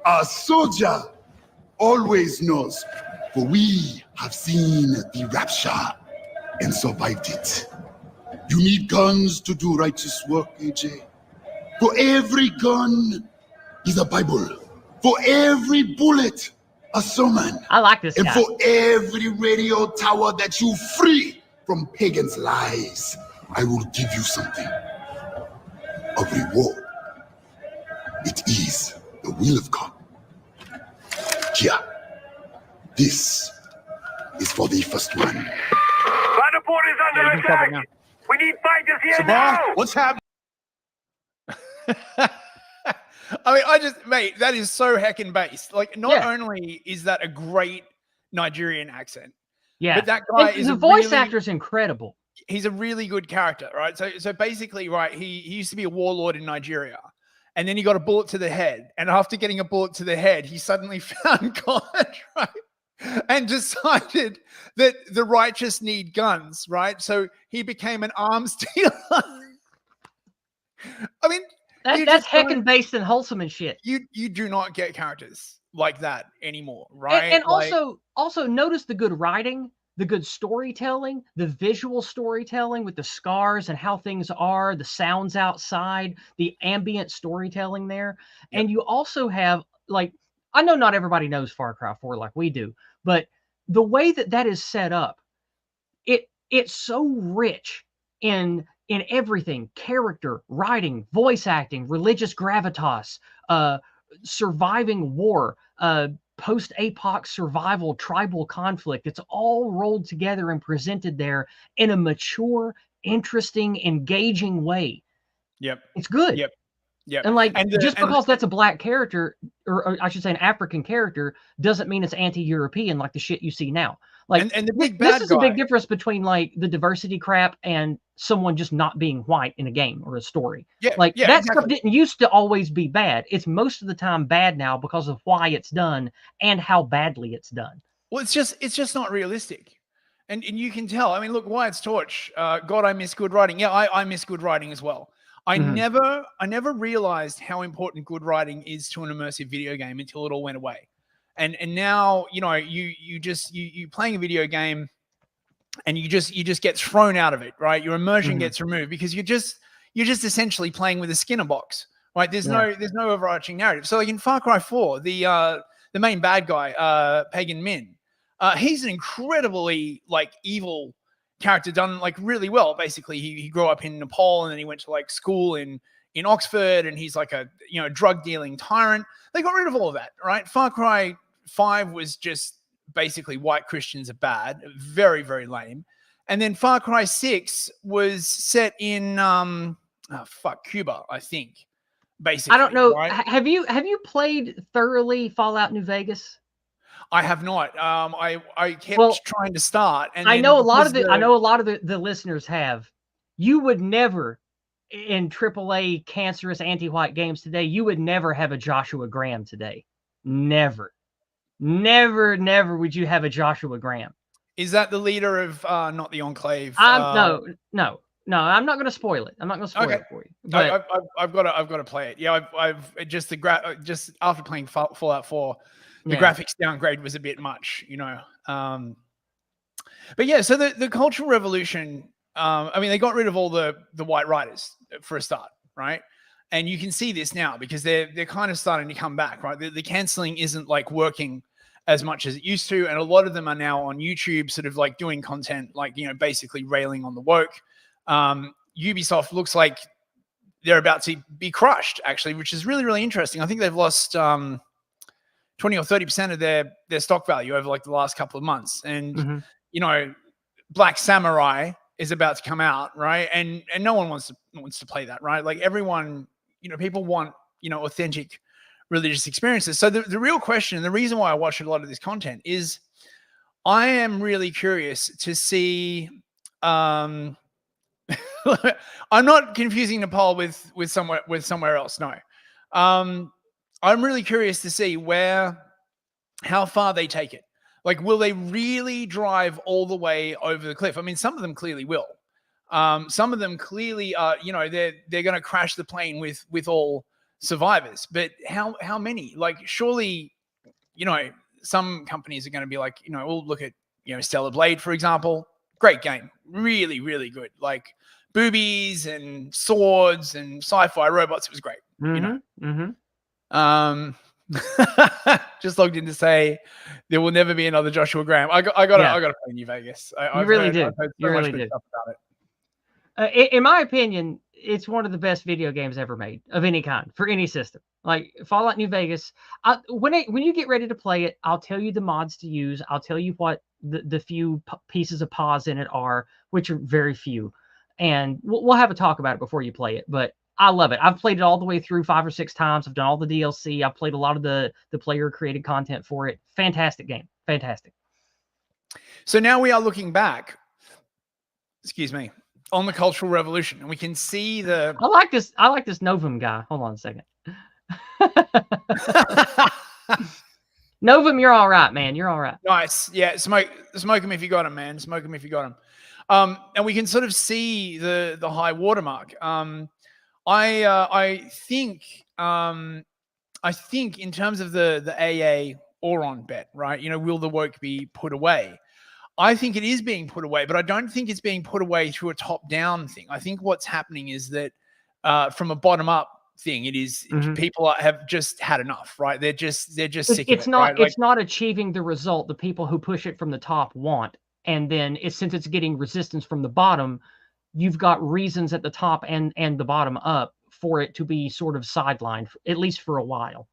A soldier always knows. For we have seen the rapture and survived it. You need guns to do righteous work, AJ. For every gun is a Bible. For every bullet, a sermon. I like this guy. And for every radio tower that you free from pagans' lies, I will give you something. A reward. It is the will of God. Here. This is for the first one. Vanderpoort is under attack. We need fighters here now. What's happening? I mean, mate, that is so heckin' based. Like, not only is that a great Nigerian accent, but that guy is the voice actor's incredible. He's a really good character, right? So basically, right, he used to be a warlord in Nigeria, and then he got a bullet to the head, and after getting a bullet to the head, he suddenly found God, right? And decided that the righteous need guns, right? So he became an arms dealer. I mean, that's heckin' based and wholesome and shit. You do not get characters like that anymore, right? And also notice the good writing, the good storytelling, the visual storytelling with the scars and how things are, the sounds outside, the ambient storytelling there. Yep. And you also have, like, I know not everybody knows Far Cry 4 like we do, but the way that is set up, it's so rich in everything: character, writing, voice acting, religious gravitas, surviving war, post-apoc survival, tribal conflict. It's all rolled together and presented there in a mature, interesting, engaging way. Yep. It's good. Yep. Yeah, and just because that's a black character, or I should say an African character, doesn't mean it's anti-European like the shit you see now. Like, and the big bad this is a big difference between like the diversity crap and someone just not being white in a game or a story. Yeah, that stuff didn't used to always be bad. It's most of the time bad now because of why it's done and how badly it's done. Well, it's just not realistic. And you can tell. I mean, look, Wyatt's Torch. God, I miss good writing. Yeah, I miss good writing as well. I never realized how important good writing is to an immersive video game until it all went away. And now, you know, you playing a video game and you just get thrown out of it, right? Your immersion gets removed because you're just essentially playing with a Skinner box, right? There's no overarching narrative. So like in Far Cry 4, the main bad guy, Pagan Min, he's an incredibly like evil character done like really well. Basically, he grew up in Nepal and then he went to like school in Oxford, and he's like a drug dealing tyrant. They got rid of all of that, right? Far Cry 5 was just basically white Christians are bad, very, very lame. And then Far Cry 6 was set in Cuba, I think. Basically, I don't know. Right? Have you played thoroughly Fallout New Vegas? I have not. I kept trying to start, and I know a lot of the listeners have. You would never, in AAA cancerous anti-white games today, you would never have a Joshua Graham today. Never would you have a Joshua Graham. Is that the leader of not the Enclave? No. I'm not going to spoil it. I'm not going to spoil it for you. But I've got to play it. Yeah, I've just just after playing Fallout 4, the graphics downgrade was a bit much, you know. But yeah, so the Cultural Revolution. I mean, they got rid of all the white writers for a start, right? And you can see this now because they're kind of starting to come back, right? The canceling isn't like working as much as it used to, and a lot of them are now on YouTube, sort of like doing content, like basically railing on the woke. Ubisoft looks like they're about to be crushed, actually, which is really, really interesting. I think they've lost 20 or 30% of their stock value over like the last couple of months, and Black Samurai is about to come out, right? And no one wants to play that, right? Like everyone, people want authentic religious experiences. So the real question, and the reason why I watch a lot of this content is I am really curious to see. I'm not confusing Nepal with somewhere else. No, I'm really curious to see how far they take it. Like, will they really drive all the way over the cliff? I mean, some of them clearly will. Some of them clearly are. They're going to crash the plane with all survivors. But how many? Like, surely, some companies are going to be like, we'll look at Stellar Blade, for example. Great game, really, really good. Like boobies and swords and sci-fi robots. It was great. Just logged in to say there will never be another Joshua Graham. I got to play New Vegas. You really do. In my opinion, it's one of the best video games ever made of any kind for any system. Like Fallout New Vegas. When you get ready to play it, I'll tell you the mods to use. I'll tell you what the few pieces of pause in it are, which are very few, and we'll have a talk about it before you play it. But I love it. I've played it all the way through 5 or 6 times. I've done all the DLC. I've played a lot of the player created content for it. Fantastic game. Fantastic. So now we are looking back, on the Cultural Revolution, and we can see the... I like this Novum guy. Hold on a second. Novum, you're all right, man. You're all right. Nice. Yeah, smoke him if you got him, man. Smoke him if you got him. And we can sort of see the high watermark. I think in terms of the AA Oron bet, right? Will the woke be put away? I think it is being put away, but I don't think it's being put away through a top-down thing. I think what's happening is that from a bottom-up thing, it is people have just had enough, right? They're just sick of it. It's not right? It's not achieving the result the people who push it from the top want, and then since it's getting resistance from the bottom, you've got reasons at the top and the bottom up for it to be sort of sidelined, at least for a while.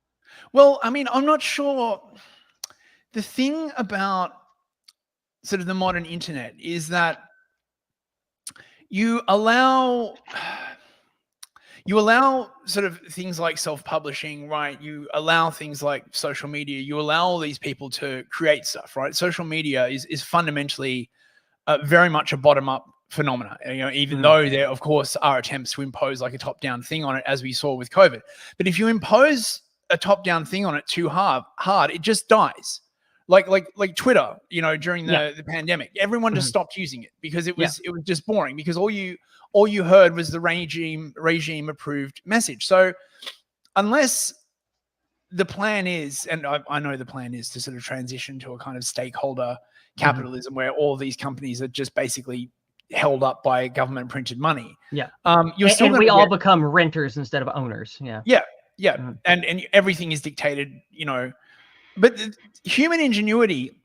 Well, I mean, I'm not sure. The thing about sort of the modern internet is that you allow sort of things like self-publishing, right? You allow things like social media. You allow all these people to create stuff, right? Social media is fundamentally very much a bottom-up phenomena, even though there, of course, are attempts to impose like a top-down thing on it, as we saw with COVID. But if you impose a top-down thing on it too hard, it just dies. like Twitter, you know, during the pandemic, everyone just stopped using it because it was just boring, because all you heard was the regime approved message. So unless the plan is, and I know the plan is to sort of transition to a kind of stakeholder capitalism where all these companies are just basically held up by government printed money. Yeah. You're still and we all become renters instead of owners. Yeah. Yeah. Yeah. And everything is dictated, you know, but human ingenuity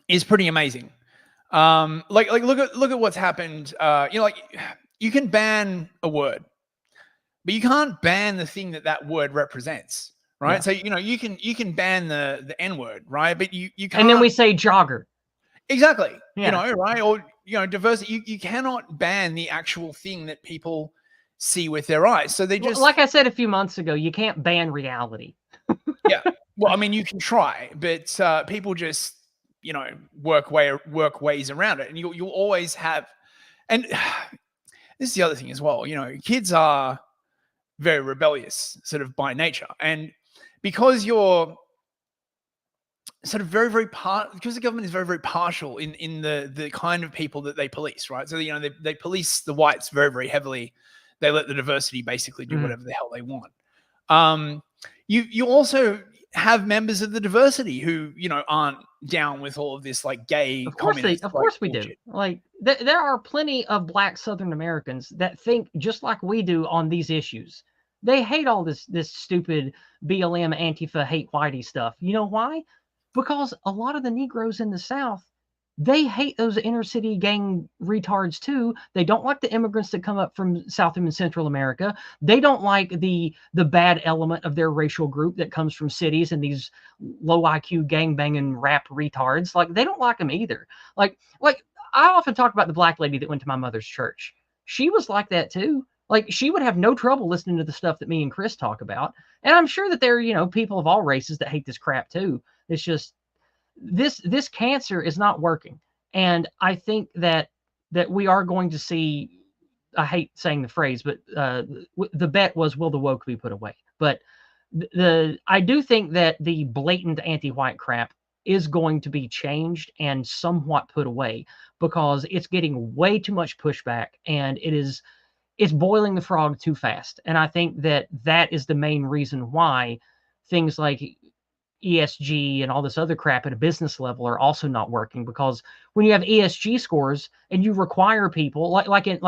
is pretty amazing. Like look at what's happened. You know, like you can ban a word, but you can't ban the thing that word represents, right? So you know, you can ban the N word, right? But you can't. And then we say jogger. Exactly. You know, right? Or you know, diversity. You cannot ban the actual thing that people see with their eyes. So they just, like I said a few months ago, you can't ban reality. Yeah. Well, I mean, you can try, but people just, you know, work ways around it, and you'll always have. And this is the other thing as well. You know, kids are very rebellious, sort of by nature, and because you're sort of because the government is very partial in the kind of people that they police, right? So you know, they police the whites very heavily. They let the diversity basically do whatever the hell they want. You also have members of the diversity who, you know, aren't down with all of this like gay. Of course we do. Like there are plenty of Black Southern Americans that think just like we do on these issues. They hate all this stupid BLM Antifa hate whitey stuff. You know why? Because a lot of the Negroes in the South, they hate those inner city gang retards too. They don't like the immigrants that come up from South and Central America. They don't like the bad element of their racial group that comes from cities and these low IQ gang banging rap retards. Like they don't like them either. Like I often talk about the black lady that went to my mother's church. She was like that too. Like she would have no trouble listening to the stuff that me and Chris talk about. And I'm sure that there are, you know, people of all races that hate this crap too. It's just this cancer is not working, and I think that we are going to see. I hate saying the phrase, but the bet was, will the woke be put away? But I do think that the blatant anti-white crap is going to be changed and somewhat put away, because it's getting way too much pushback, and it's boiling the frog too fast. And I think that is the main reason why things like ESG and all this other crap at a business level are also not working, because when you have ESG scores and you require people like in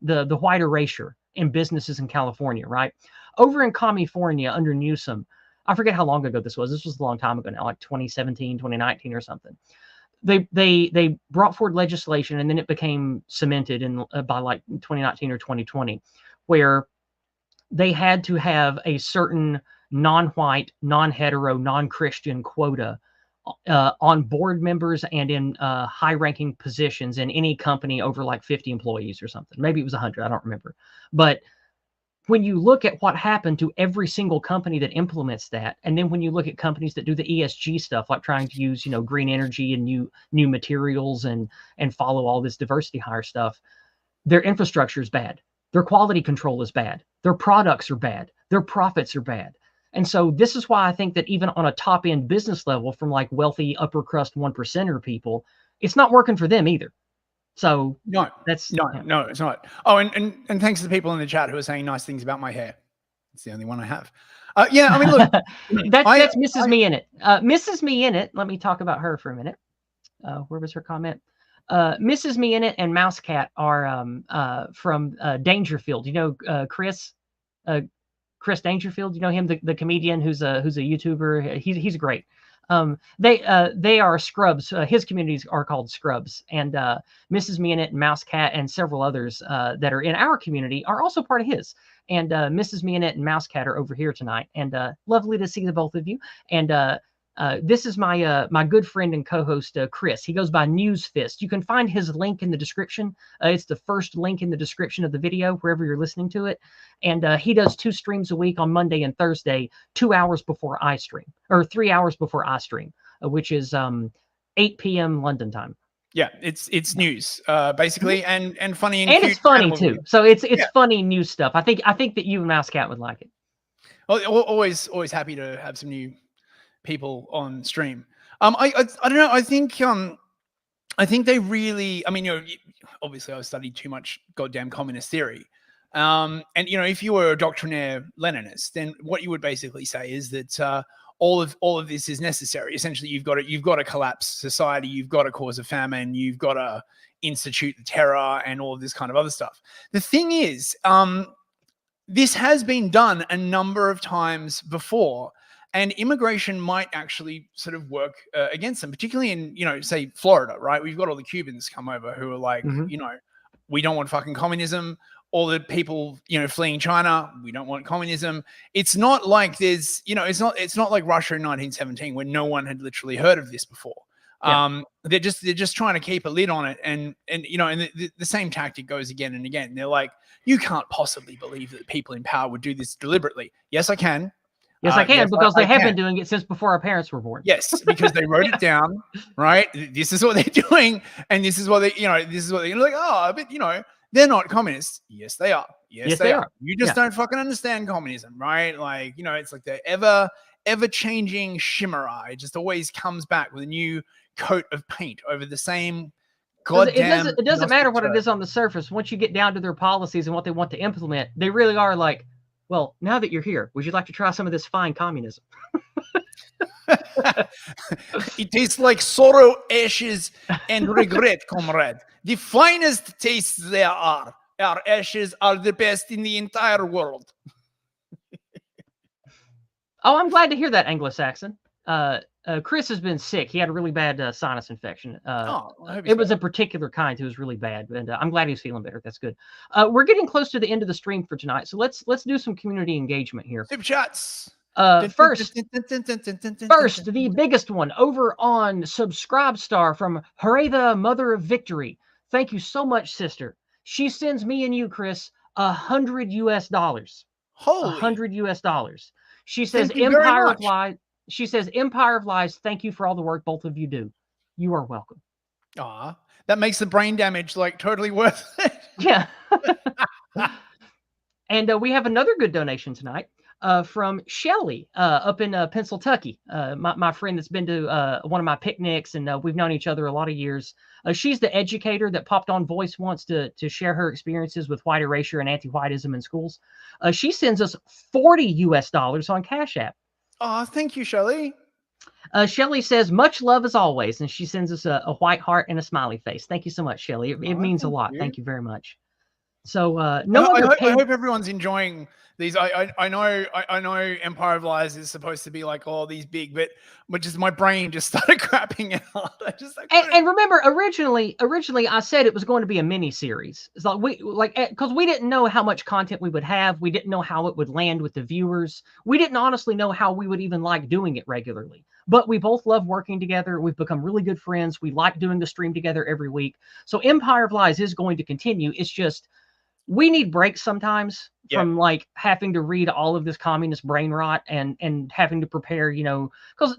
the white erasure in businesses in California, right? Over in California under Newsom, I forget how long ago this was. This was a long time ago now, like 2017, 2019 or something. They brought forward legislation, and then it became cemented in by like 2019 or 2020, where they had to have a certain non-white, non-hetero, non-Christian quota on board members and in high-ranking positions in any company over like 50 employees or something. Maybe it was 100, I don't remember. But when you look at what happened to every single company that implements that, and then when you look at companies that do the ESG stuff, like trying to use, you know, green energy and new materials and follow all this diversity hire stuff, their infrastructure is bad. Their quality control is bad. Their products are bad. Their profits are bad. And so this is why I think that even on a top end business level, from like wealthy upper crust 1%er people, it's not working for them either. So no, it's not. Oh, and thanks to the people in the chat who are saying nice things about my hair. It's the only one I have. Yeah, I mean, look, that's Mrs. Me in it. Mrs. Me in it. Let me talk about her for a minute. Where was her comment? Mrs. Me in it and Mouse Cat are from Dangerfield. You know, Chris Dangerfield, you know him, the comedian who's a YouTuber. He's great. They are Scrubs. His communities are called Scrubs, and Mrs. Me in it and Mouse Cat and several others that are in our community are also part of his. And Mrs. Me in it and Mouse Cat are over here tonight, and lovely to see the both of you. And this is my good friend and co-host Chris. He goes by News Fist. You can find his link in the description. It's the first link in the description of the video, wherever you're listening to it. And he does 2 streams a week on Monday and Thursday, 2 hours before I stream, or 3 hours before I stream, which is 8 p.m. London time. Yeah, it's news basically, and funny and it's funny too. So it's funny news stuff. I think that you and Mouse Cat would like it. Well, always happy to have some new people on stream. I don't know. I think they really. I mean, obviously, I've studied too much goddamn communist theory. And if you were a doctrinaire Leninist, then what you would basically say is that all of this is necessary. Essentially, you've got to collapse society. You've got to cause a famine. You've got to institute the terror and all of this kind of other stuff. The thing is, this has been done a number of times before, and immigration might actually sort of work against them, particularly in, say Florida, right? We've got all the Cubans come over who are like, we don't want fucking communism. All the people, fleeing China, we don't want communism. It's not like there's, it's not like Russia in 1917 where no one had literally heard of this before. Yeah. They're just trying to keep a lid on it, and the same tactic goes again and again. They're like, you can't possibly believe that people in power would do this deliberately. Yes, I can. Yes, I can, because they have been doing it since before our parents were born. Yes, because they wrote it down, right? This is what they're doing, and this is what they're like. Oh, but they're not communists. Yes, they are. Yes, they are. You just don't fucking understand communism, right? Like, it's like the ever changing chimera. It just always comes back with a new coat of paint over the same goddamn. It doesn't matter what it is on the surface. Once you get down to their policies and what they want to implement, they really are like, well, now that you're here, would you like to try some of this fine communism? It tastes like sorrow, ashes, and regret, comrade. The finest tastes there are. Our ashes are the best in the entire world. Oh, I'm glad to hear that, Anglo-Saxon. Chris has been sick. He had a really bad sinus infection. It was a particular kind. It was really bad, and I'm glad he's feeling better. That's good. We're getting close to the end of the stream for tonight, so let's do some community engagement here. Super chats. First, the biggest one over on Subscribestar from Hareva, Mother of Victory. Thank you so much, sister. She sends me and you, Chris, $100. Holy. $100. She says, Empire of Lies. She says, Empire of Lies, thank you for all the work both of you do. You are welcome. Aw, that makes the brain damage like totally worth it. Yeah. And we have another good donation tonight from Shelly up in Pennsylvania. My friend that's been to one of my picnics, and we've known each other a lot of years. She's the educator that popped on Voice once to share her experiences with white erasure and anti-whiteism in schools. She sends us $40 on Cash App. Oh, thank you, Shelly. Shelly says, much love as always. And she sends us a white heart and a smiley face. Thank you so much, Shelly. It means a lot. Thank you very much. So I hope everyone's enjoying these. I know Empire of Lies is supposed to be like all these big, but just my brain just started crapping out. And remember, originally I said it was going to be a mini series. It's like because we didn't know how much content we would have. We didn't know how it would land with the viewers. We didn't honestly know how we would even like doing it regularly. But we both love working together. We've become really good friends. We like doing the stream together every week. So Empire of Lies is going to continue. It's just we need breaks sometimes from like having to read all of this communist brain rot and having to prepare, because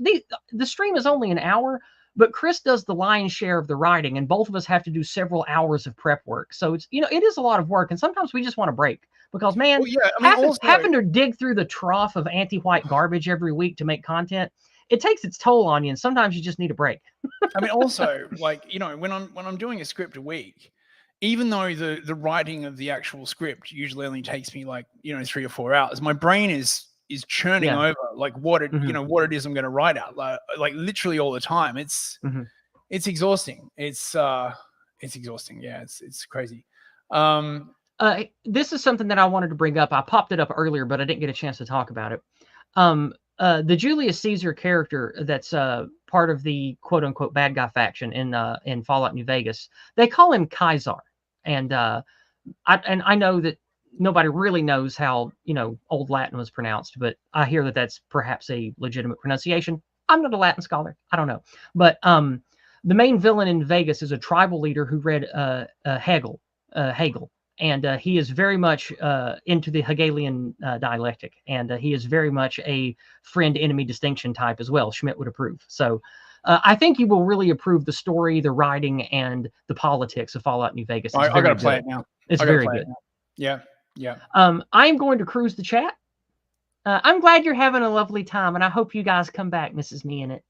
the stream is only an hour, but Chris does the lion's share of the writing, and both of us have to do several hours of prep work. So it's, it is a lot of work, and sometimes we just want a break because, man, having to dig through the trough of anti-white garbage every week to make content, it takes its toll on you, and sometimes you just need a break. I mean, also, like, when I'm doing a script a week, even though the writing of the actual script usually only takes me like 3 or 4 hours, my brain is churning over like what it what it is I'm going to write out like literally all the time. It's exhausting. It's exhausting. Yeah, it's crazy. This is something that I wanted to bring up. I popped it up earlier, but I didn't get a chance to talk about it. The Julius Caesar character that's part of the quote unquote bad guy faction in Fallout New Vegas, they call him Kaiser. And I know that nobody really knows how, Old Latin was pronounced, but I hear that that's perhaps a legitimate pronunciation. I'm not a Latin scholar. I don't know. But the main villain in Vegas is a tribal leader who read Hegel. And he is very much into the Hegelian dialectic. And he is very much a friend-enemy distinction type as well. Schmidt would approve. So I think you will really approve the story, the writing, and the politics of Fallout New Vegas. I got to play it now. It's very good. Yeah. I'm going to cruise the chat. I'm glad you're having a lovely time, and I hope you guys come back, Mrs. Me in it.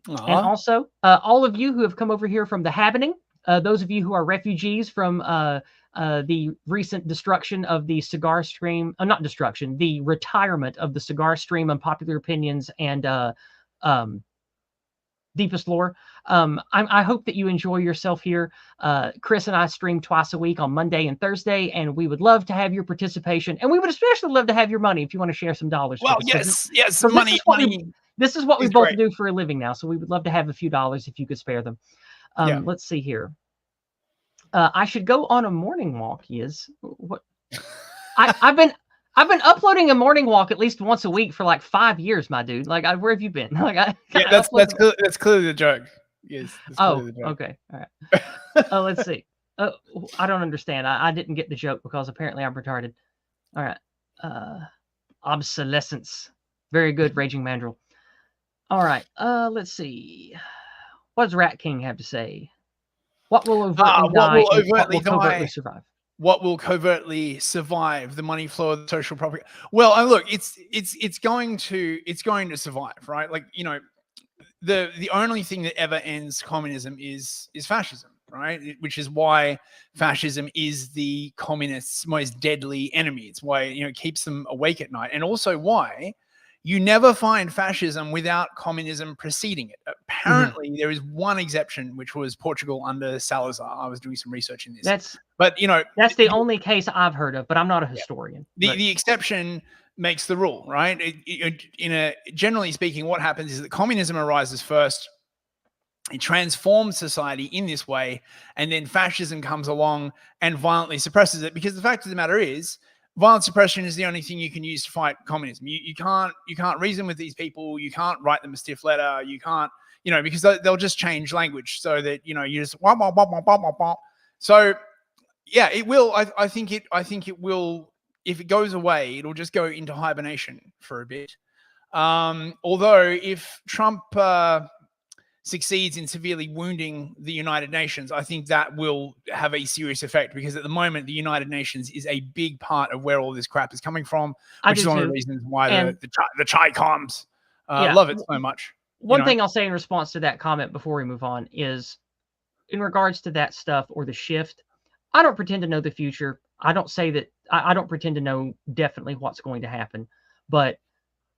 And Aw. also, all of you who have come over here from the Happening, those of you who are refugees from the recent destruction of the cigar stream, not destruction, the retirement of the cigar stream, unpopular opinions, and um, deepest lore. I hope that you enjoy yourself here. Chris and I stream twice a week on Monday and Thursday, and we would love to have your participation. And we would especially love to have your money if you want to share some dollars. Well, with us, yes, because money this is what we is both great. do for a living now. So we would love to have a few dollars if you could spare them. Yeah. Let's see here. I should go on a morning walk. Yes. What? I've been uploading a morning walk at least once a week for like 5 years, my dude. Like, where have you been? Like, That's clearly the joke. Yes. That's clearly the joke. Okay. All right. Let's see. I don't understand. I didn't get the joke because apparently I'm retarded. All right. Obsolescence. Very good, Raging Mandrill. All right. Let's see. What does Rat King have to say? What will overtly die? What will covertly survive? What will covertly survive? The money flow of the social property. Well, look, it's going to survive, right? Like, you know, the only thing that ever ends communism is fascism, right? Which is why fascism is the communists' most deadly enemy. It's why, you know, it keeps them awake at night, and also why you never find fascism without communism preceding it. Apparently, there is one exception, which was Portugal under Salazar. I was doing some research in this. But you know, that's the only case I've heard of. But I'm not a historian. The exception makes the rule, right? Generally speaking, what happens is that communism arises first. It transforms society in this way, and then fascism comes along and violently suppresses it. Because the fact of the matter is, violent suppression is the only thing you can use to fight communism. You can't reason with these people. You can't write them a stiff letter. You can't, you know, because they'll just change language so that, you know, you just wah, wah, wah, wah, wah, wah, wah. So yeah, it will. I think it will. If it goes away, it'll just go into hibernation for a bit. Although if Trump succeeds in severely wounding the United Nations, I think that will have a serious effect, because at the moment the United Nations is a big part of where all this crap is coming from, which is one of the reasons why the Chi-Coms love it so much. One thing I'll say in response to that comment before we move on is, in regards to that stuff or the shift, I don't pretend to know the future. I don't say that I don't pretend to know definitely what's going to happen, but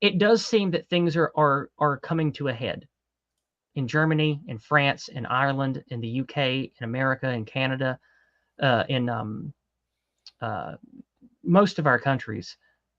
it does seem that things are coming to a head. In Germany, in France, in Ireland, in the UK, in America, in Canada, in most of our countries,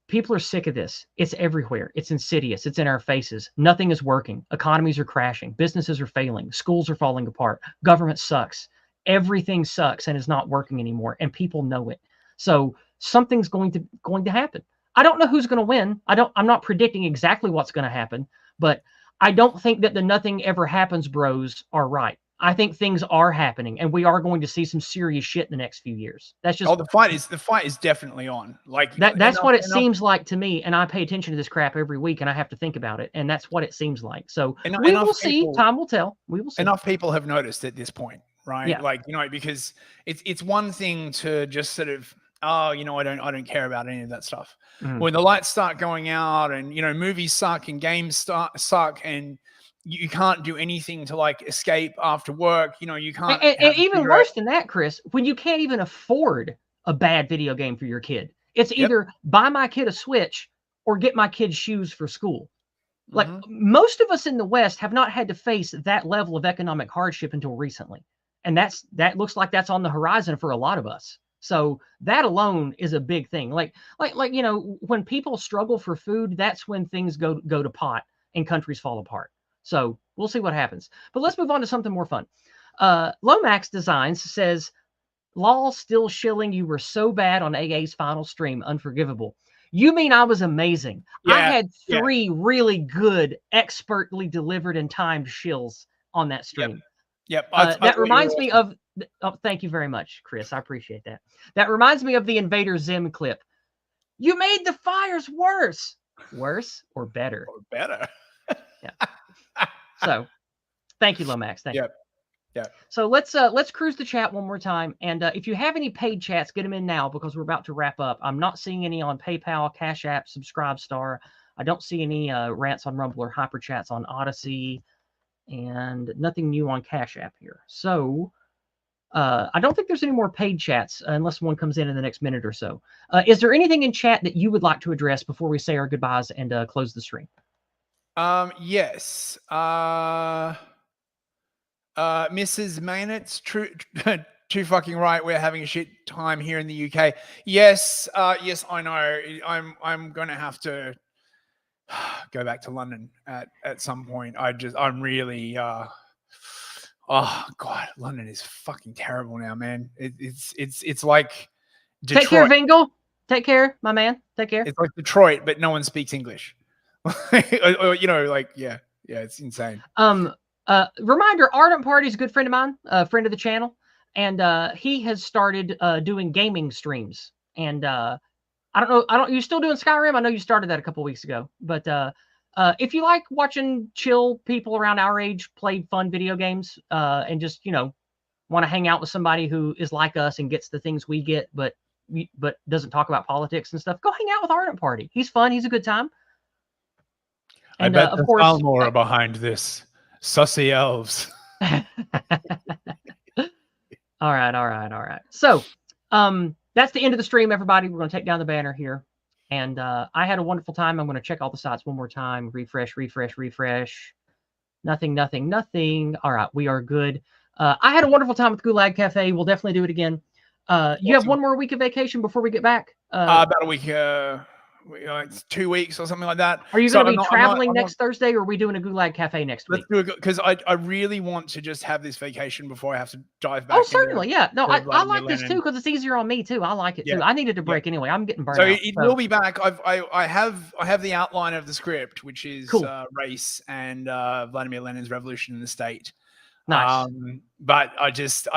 people are sick of this. It's everywhere. It's insidious. It's in our faces. Nothing is working. Economies are crashing. Businesses are failing. Schools are falling apart. Government sucks. Everything sucks and is not working anymore, and people know it. So something's going to happen. I don't know who's going to win. I'm not predicting exactly what's going to happen, but I don't think that the nothing ever happens bros are right. I think things are happening, and we are going to see some serious shit in the next few years. That's just the fight is definitely on. Like that's what it seems like to me, and I pay attention to this crap every week, and I have to think about it, and that's what it seems like. So we will see. Time will tell. We will see. Enough people have noticed at this point, right? Yeah. Like, you know, because it's one thing to just sort of, oh, you know, I don't care about any of that stuff. When the lights start going out, and, you know, movies suck and games suck, and you can't do anything to like escape after work. You know, you can't. And even worse than that, Chris, when you can't even afford a bad video game for your kid, it's either buy my kid a Switch or get my kid shoes for school. Like most of us in the West have not had to face that level of economic hardship until recently, and that looks like that's on the horizon for a lot of us. So that alone is a big thing. Like you know, when people struggle for food, that's when things go to pot and countries fall apart. So we'll see what happens. But let's move on to something more fun. Lomax Designs says, "Lol, still shilling. You were so bad on AA's final stream. Unforgivable." You mean I was amazing? Yeah, I had 3 really good, expertly delivered and timed shills on that stream. Yep. That reminds me of. Oh, thank you very much, Chris. I appreciate that. That reminds me of the Invader Zim clip. You made the fires worse. Worse or better? Or better. Yeah. So, thank you, Lomax. Thank you. Yeah. So let's cruise the chat one more time. And if you have any paid chats, get them in now, because we're about to wrap up. I'm not seeing any on PayPal, Cash App, Subscribe Star. I don't see any rants on Rumble or hyper chats on Odyssey. and nothing new on Cash App here. So I don't think there's any more paid chats unless one comes in the next minute or so. Is there anything in chat that you would like to address before we say our goodbyes and close the stream? Yes. Mrs. Maynard's too fucking right. We're having a shit time here in the UK. Yes. Yes, I know. I'm going to have to go back to London at some point. I'm really, oh God, London is fucking terrible now, man. It's like Detroit. Take care, Vingle. Take care, my man. Take care. It's like Detroit, but no one speaks English. or, you know, like, yeah, it's insane. Reminder, Ardent Party is a good friend of mine, a friend of the channel, and he has started doing gaming streams. And I don't know, you still doing Skyrim? I know you started that a couple weeks ago, but if you like watching chill people around our age play fun video games, and just, you know, want to hang out with somebody who is like us and gets the things we get, but doesn't talk about politics and stuff, go hang out with Ardent Party. He's fun. He's a good time. And, I bet of course, Almore are behind this. Sussy elves. All right. So, that's the end of the stream, everybody. We're going to take down the banner here. And I had a wonderful time. I'm going to check all the sites one more time. Refresh. Nothing. All right, we are good. I had a wonderful time with Gulag Cafe. We'll definitely do it again. You have one more week of vacation before we get back? About a week. Like 2 weeks or something like that. Are you going to be traveling next Thursday, or are we doing a Gulag Cafe next week? Let's do it, because I really want to just have this vacation before I have to dive back. Oh, certainly, yeah. No, I like this too, because it's easier on me too. I like it too. I needed a break anyway. I'm getting burned out. It will be back. I have the outline of the script, which is cool. Race and Vladimir Lenin's Revolution in the State. Nice. But I just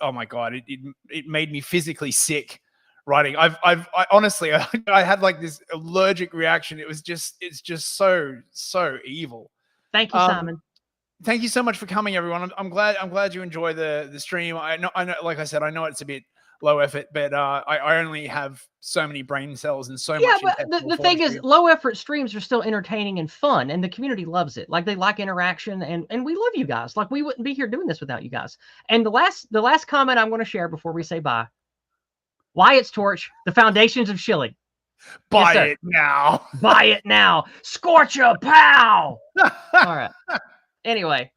oh my God, it made me physically sick writing. I honestly I had like this allergic reaction. It's just so evil. Thank you, Simon. Thank you so much for coming, everyone. I'm glad you enjoy the stream. I know, like I said, I know it's a bit low effort, but I only have so many brain cells and so much. Yeah, but the thing is, low effort streams are still entertaining and fun, and the community loves it. Like, they like interaction, and we love you guys. Like, we wouldn't be here doing this without you guys. And the last comment I'm going to share before we say bye. Wyatt's Torch, The Foundations of Shilling. Buy it now. Buy it now. Scorch a pow. All right. Anyway,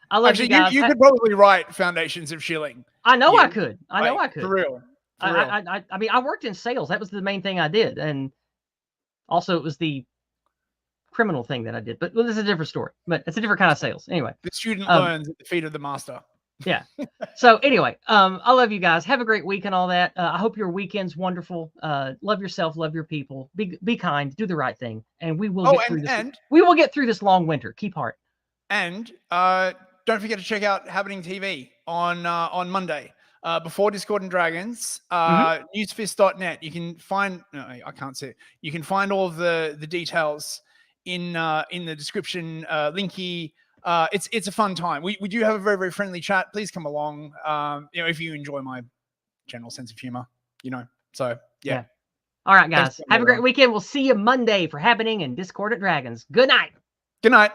I love you guys. You could probably write Foundations of Shilling. I know I could. I could. For real. I mean, I worked in sales. That was the main thing I did. And also it was the criminal thing that I did. But this is a different story. But it's a different kind of sales. Anyway. The student learns at the feet of the master. Yeah. So anyway, I love you guys. Have a great week and all that. I hope your weekend's wonderful. Love yourself, love your people. Be kind, do the right thing, and we will get through this. We will get through this long winter. Keep heart. And don't forget to check out Happening TV on Monday. Before Discord and Dragons, newsfist.net. You can find I can't see it. You can find all of the details in the description. Linky. It's a fun time. We do have a very, very friendly chat. Please come along. If you enjoy my general sense of humor, So yeah. All right, guys. Have a great weekend. We'll see you Monday for Happening and Discord at Dragons. Good night. Good night.